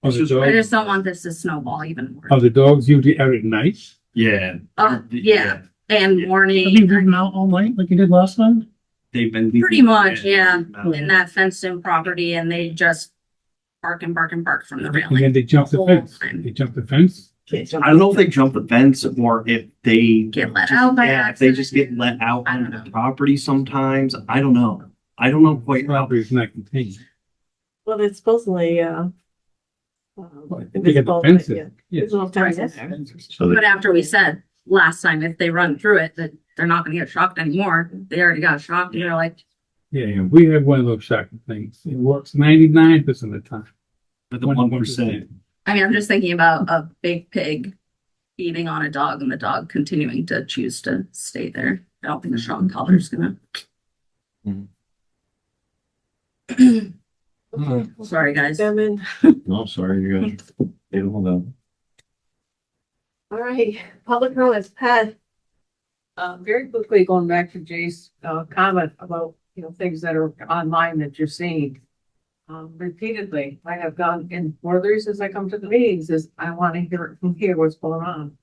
Are the I just dogs, don't want this to snowball even more. are the dogs usually out at night? Yeah. Yeah, and Yeah. morning. Have you driven out all night like you did last time? They've been. Pretty much, yeah. No. In that fenced in property and they just bark and bark and bark from the And railing. then they jump the Whole fence. time. They jump the fence? I don't know if they jump the fence or if they Get let just- out by yeah, if they just get accident. let out I don't on the know. property sometimes. I don't know. I don't know quite how. Property is not contained. Well, it's supposedly, They get the fence yeah. in. Yes. There's no fence in there. So But after we said last time, if they run through it, that they're not gonna get shocked anymore. They already got shocked and they're like, Yeah, we have one of those shocking things. It works 99% of the time. With the 1%. I mean, I'm just thinking about a big pig feeding on a dog and the dog continuing to choose to stay there. I don't think a shock collar is gonna. Sorry, guys. Gentlemen, No, sorry, you guys. They don't know. all right, public comments, Pat. Very quickly, going back to Jay's comment about, things that are online that you're seeing. Repeatedly, I have gone, and one of the reasons I come to the meetings is I want to hear it from here, what's going on.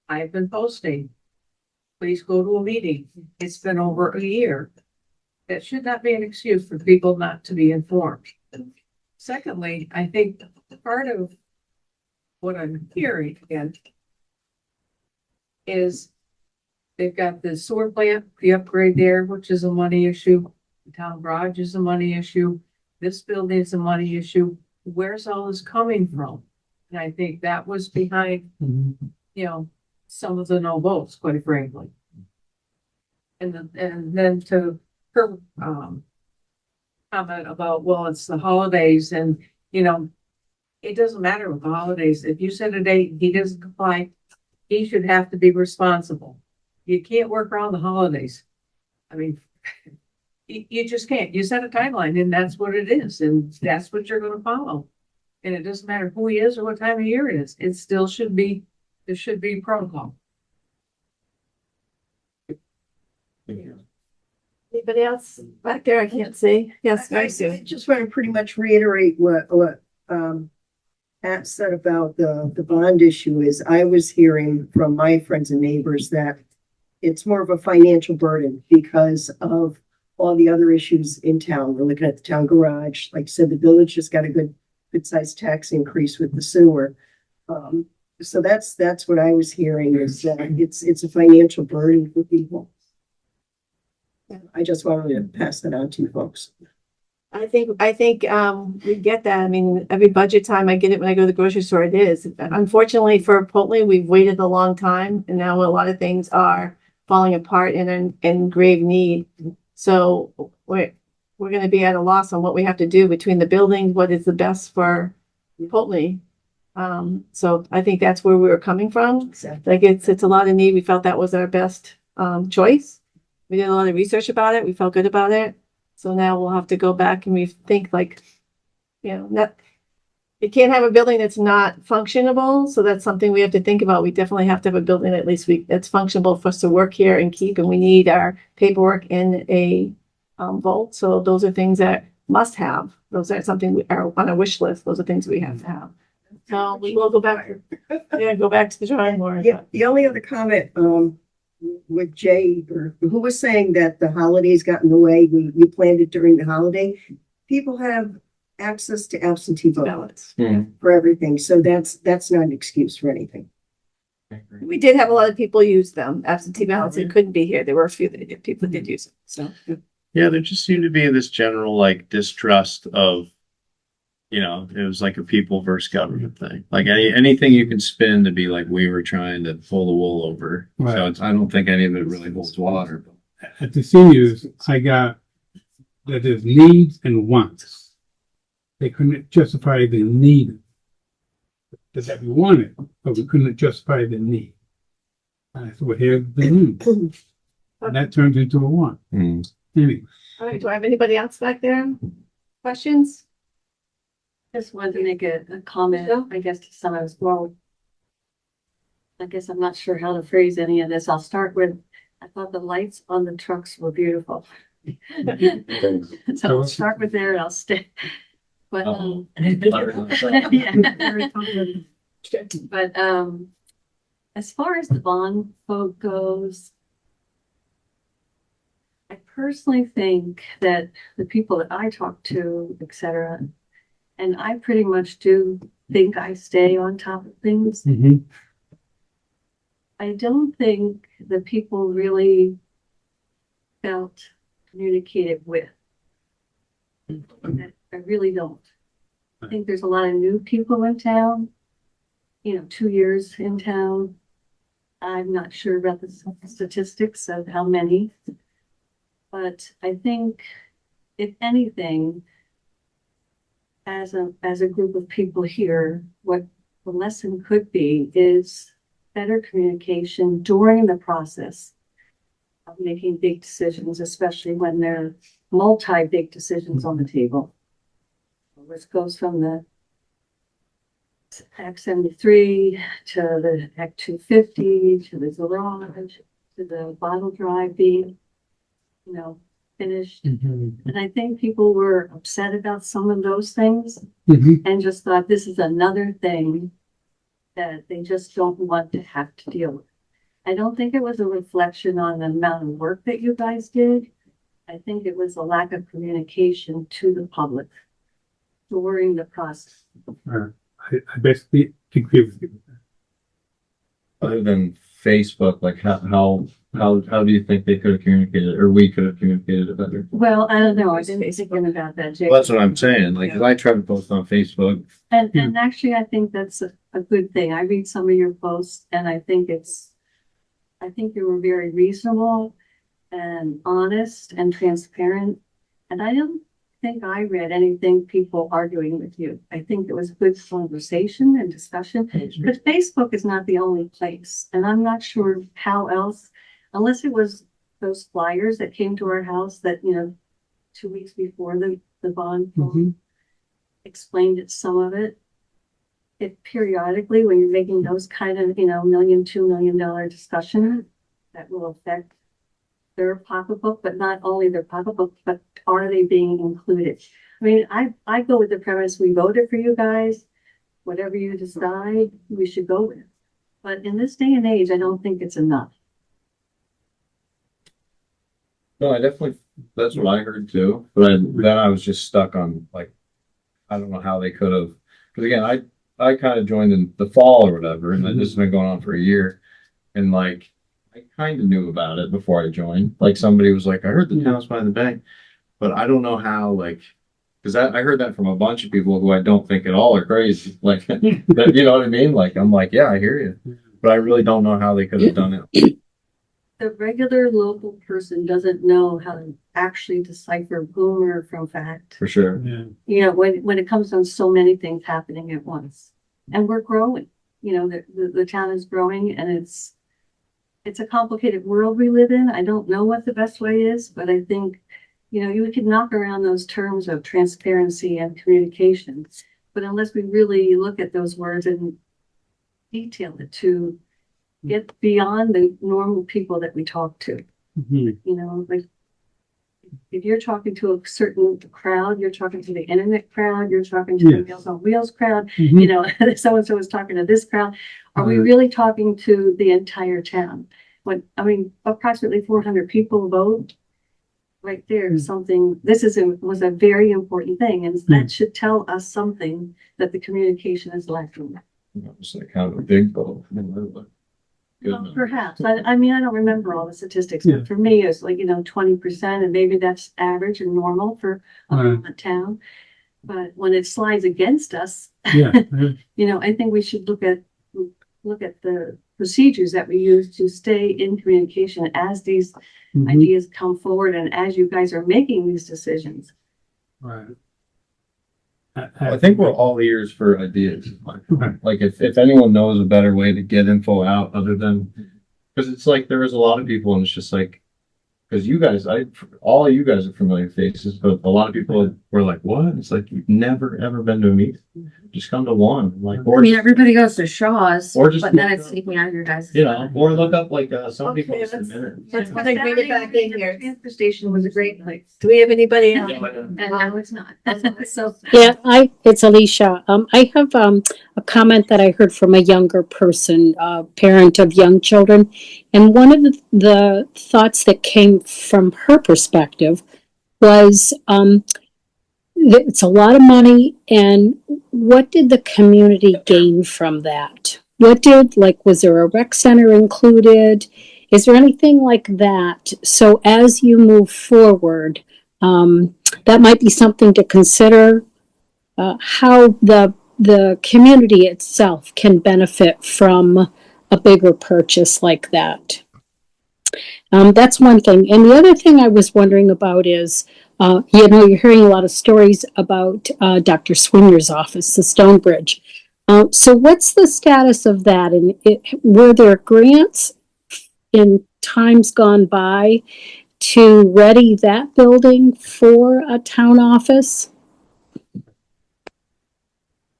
I've been posting. Please go to a meeting. It's been over a year. That should not be an excuse for people not to be informed. Secondly, I think part of what I'm hearing again is they've got the sewer plant, the upgrade there, which is a money issue. The town garage is a money issue. This building is a money issue. Where's all this coming from? And I think that was behind, some of the no votes, quite frankly. And then to her, comment about, well, it's the holidays and, it doesn't matter with the holidays. If you set a date, he doesn't comply, he should have to be responsible. You can't work around the holidays. I mean, you just can't. You set a timeline and that's what it is. And that's what you're gonna follow. And it doesn't matter who he is or what time of year it is. It still should be, there should be protocol. Anybody else back there? I can't see. Yes, I very soon. just want to pretty much reiterate what Pat said about the bond issue is I was hearing from my friends and neighbors that it's more of a financial burden because of all the other issues in town. We're looking at the town garage. Like I said, the village just got a good sized tax increase with the sewer. So that's what I was hearing is that it's a financial burden for people. I just wanted to pass that on to you folks. I think, we get that. I mean, every budget time I get it when I go to the grocery store, it is. Unfortunately for Poultney, we've waited a long time and now a lot of things are falling apart and are in grave need. So we're gonna be at a loss on what we have to do between the buildings, what is the best for Poultney. So I think that's where we were coming from. Like it's a lot of need. We felt that was our best choice. We did a lot of research about it. We felt good about it. So now we'll have to go back and we think like, you can't have a building that's not functionable. So that's something we have to think about. We definitely have to have a building at least that's functionable for us to work here and keep. And we need our paperwork in a vault. So those are things that must have. Those are something we are on a wish list. Those are things we have to have. So we will go back. Go back to the drawing board. Yeah, the only other comment, with Jay, or who was saying that the holidays got in the way, we planned it during the holiday. People have access to absentee ballots for everything. So that's not an excuse for anything. We did have a lot of people use them, absentee ballots, and couldn't be here. There were a few people that did use it. So Yeah, there just seemed to be this general like distrust of, it was like a people versus government thing. Like anything you can spin to be like we were trying to pull the wool over. Right. So I don't think any of it really holds water. At the seniors, I got that there's needs and wants. They couldn't justify the need that we wanted, but we couldn't justify the need. And I said, well, here's the need. And that turns into a want. Anyway. all right, do I have anybody else back there? Questions? Just wanted to make a comment, I guess, to some as well. I guess I'm not sure how to phrase any of this. I'll start with, I thought the lights on the trucks were beautiful. So I'll start with there and I'll stay. But, but, as far as the bond vote goes, I personally think that the people that I talk to, et cetera, and I pretty much do think I stay on top of things. I don't think the people really felt communicated with. I really don't. I think there's a lot of new people in town, 2 years in town. I'm not sure about the statistics of how many, but I think if anything, as a group of people here, what the lesson could be is better communication during the process of making big decisions, especially when there are multi-big decisions on the table. Which goes from the Act 73 to the Act 250 to the garage to the bottle drive being, finished. And I think people were upset about some of those things and just thought this is another thing that they just don't want to have to deal with. I don't think it was a reflection on the amount of work that you guys did. I think it was a lack of communication to the public during the process. I basically agree with you. Other than Facebook, like how do you think they could have communicated or we could have communicated it better? Well, I don't know. I didn't think about that, Jake. Well, that's what I'm saying. Like, 'cause I try to post on Facebook. And actually, I think that's a good thing. I read some of your posts and I think you were very reasonable and honest and transparent. And I don't think I read anything people arguing with you. I think it was good conversation and discussion, but Facebook is not the only place. And I'm not sure how else, unless it was those flyers that came to our house that, 2 weeks before the bond explained it, some of it. If periodically, when you're making those kind of, $1 million, $2 million discussion that will affect their pocketbook, but not only their pocketbook, but are they being included? I mean, I go with the premise we voted for you guys. whatever you decide, we should go with. But in this day and age, I don't think it's enough. No, I definitely, that's what I heard too, but then I was just stuck on like, I don't know how they could have, because again, I kind of joined in the fall or whatever, and this has been going on for a year. And like, I kind of knew about it before I joined. Like somebody was like, I heard the town's buying the bank, but I don't know how, like, because I heard that from a bunch of people who I don't think at all are crazy. Like, that, you know what I mean? Like, I'm like, yeah, I hear you, but I really don't know how they could have done it. The regular local person doesn't know how to actually decipher rumor from fact. For sure. Yeah. You know, when it comes on so many things happening at once, and we're growing. You know, the town is growing, and it's a complicated world we live in. I don't know what the best way is, but I think, you know, you could knock around those terms of transparency and communication, but unless we really look at those words and detail it to get beyond the normal people that we talk to, you know, like if you're talking to a certain crowd, you're talking to the internet crowd, you're talking to the Meals on Wheels crowd, you know, so-and-so is talking to this crowd. Are we really talking to the entire town? When, I mean, approximately 400 people vote right there, something, was a very important thing. And that should tell us something that the communication is lacking. It's like kind of a big vote. Well, perhaps. I mean, I don't remember all the statistics, but for me, it's like, you know, 20%, and maybe that's average and normal for a town. But when it slides against us, you know, I think we should look at the procedures that we use to stay in communication as these ideas come forward and as you guys are making these decisions. Right. I think we're all ears for ideas. Like if anyone knows a better way to get info out other than, because it's like there is a lot of people and it's just like, because you guys, all of you guys are familiar faces, but a lot of people were like, what? It's like, you've never ever been to a meeting. Just come to one. Like, or I mean, everybody goes to Shaw's, or just but then it's taking out your guys. you know, or look up like some people Okay, just a minute. let's bring it back in here. The transfer station was a great place, Do we have anybody else? and now it's not. So Yeah, it's Alicia. I have a comment that I heard from a younger person, parent of young children. And one of the thoughts that came from her perspective was it's a lot of money, and what did the community gain from that? Was there a rec center included? Is there anything like that? So as you move forward, that might be something to consider, how the community itself can benefit from a bigger purchase like that. That's one thing. And the other thing I was wondering about is, you know, you're hearing a lot of stories about Dr. Swinger's office, the Stonebridge. So what's the status of that? And were there grants in times gone by to ready that building for a town office?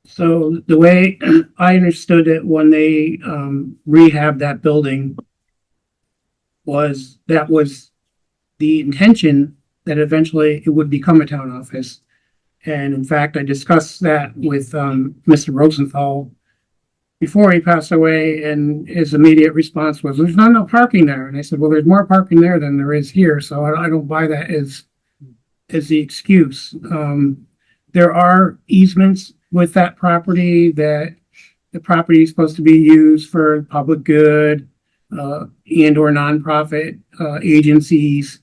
So the way I understood it when they rehabbed that building was the intention that eventually it would become a town office. And in fact, I discussed that with Mr. Rosenthal before he passed away, and his immediate response was, there's not enough parking there. And I said, well, there's more parking there than there is here, so I don't buy that as the excuse. There are easements with that property, that the property is supposed to be used for public good and or nonprofit agencies.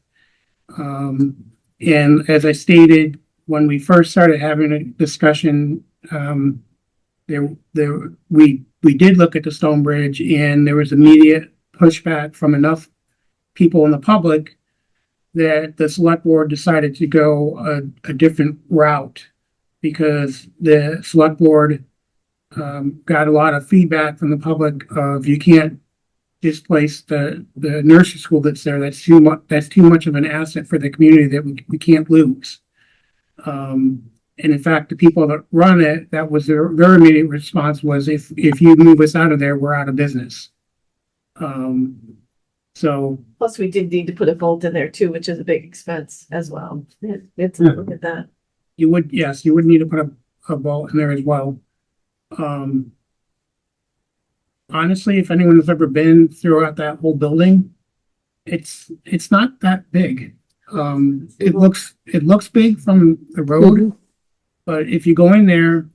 And as I stated, when we first started having a discussion, we did look at the Stonebridge, and there was immediate pushback from enough people in the public that the select board decided to go a different route, because the select board got a lot of feedback from the public of, you can't displace the nursery school that's there. That's too much of an asset for the community that we can't lose. And in fact, the people that run it, that was their immediate response was, if you move us out of there, we're out of business. So Plus, we did need to put a vault in there too, which is a big expense as well. It's look at that. you would need to put a vault in there as well. Um, honestly, if anyone has ever been throughout that whole building, it's not that big. It looks big from the road, but if you go in there,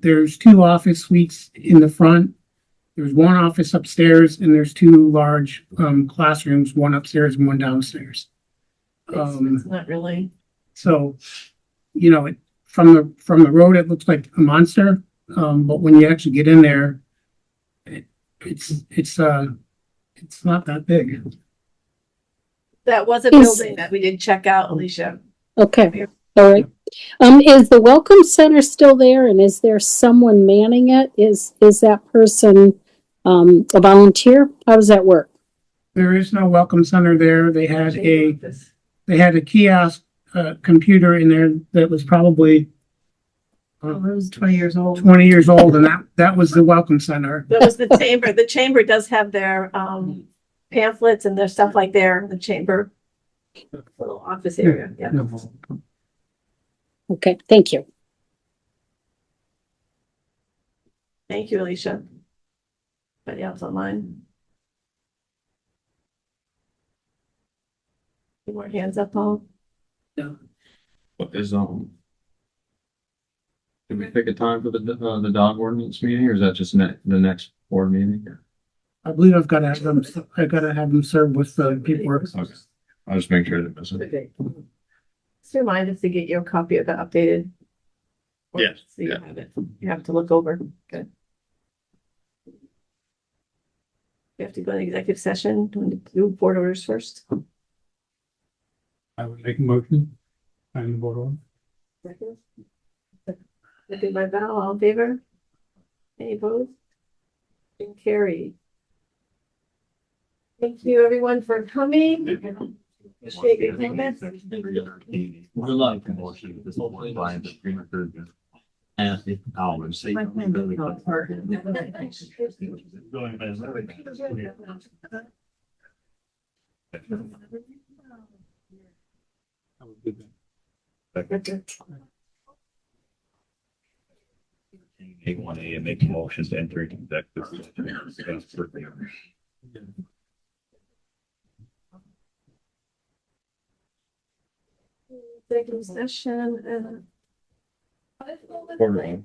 there's 2 office suites in the front. There's 1 office upstairs and there's 2 large, classrooms, 1 upstairs and 1 downstairs. It's not really. So, you know, from the road, it looks like a monster. But when you actually get in there, it's not that big. That was a Is- building that we did check out, Alicia. Okay, all right. Is the Welcome Center still there and is there someone manning it? Is that person, a volunteer? How does that work? There is no welcome center there. They had a kiosk, computer in there that was probably It was 20 years old. 20 years old, and that was the welcome center. That was the chamber. The chamber does have their, pamphlets and their stuff like there, the chamber. Little office area, yeah. Okay, thank you. Thank you, Alicia. Anybody else online? Any more hands up, Paul? What is, did we pick a time for the dog ordinance meeting, or is that just the next board meeting? I believe I've got to have them served with the paperwork. Okay, I'll just make sure that doesn't. Okay. Just remind us to get your copy of the updated. Yes, So you yeah. have it. You have to look over. Good. We have to go into executive session. Do you want to do board orders first? I would make a motion. Sign the board order. Second. Second by Val, all in favor? Any opposed? And carried. Thank you, everyone, for coming. Appreciate your comments. We're like motion, this whole thing, Brian, the premature. Anthony, Alvin, say. My plan doesn't go apart. I would do that. Take 1A and make a motion to enter into executive session. Executive session. Board.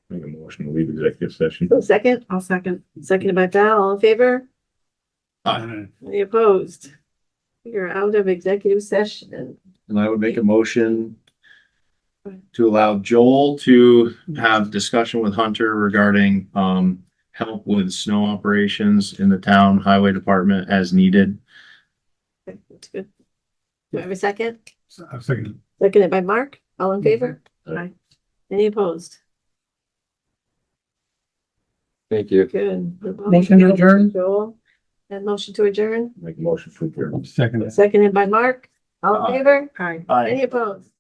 Make a motion to leave executive session. Second? I'll second. Seconded by Val, all in favor? Aye. Any opposed? We are out of executive session. And I would make a motion to allow Joel to have discussion with Hunter regarding, help with snow operations in the town highway department as needed. Okay, that's good. Do I have a second? I'll second. Seconded by Mark, all in favor? Aye. Any opposed? Thank you. Good. Motion to adjourn? Joel, and motion to adjourn, Make a motion to adjourn. Second. seconded by Mark, all in favor? Aye. Aye. Any opposed?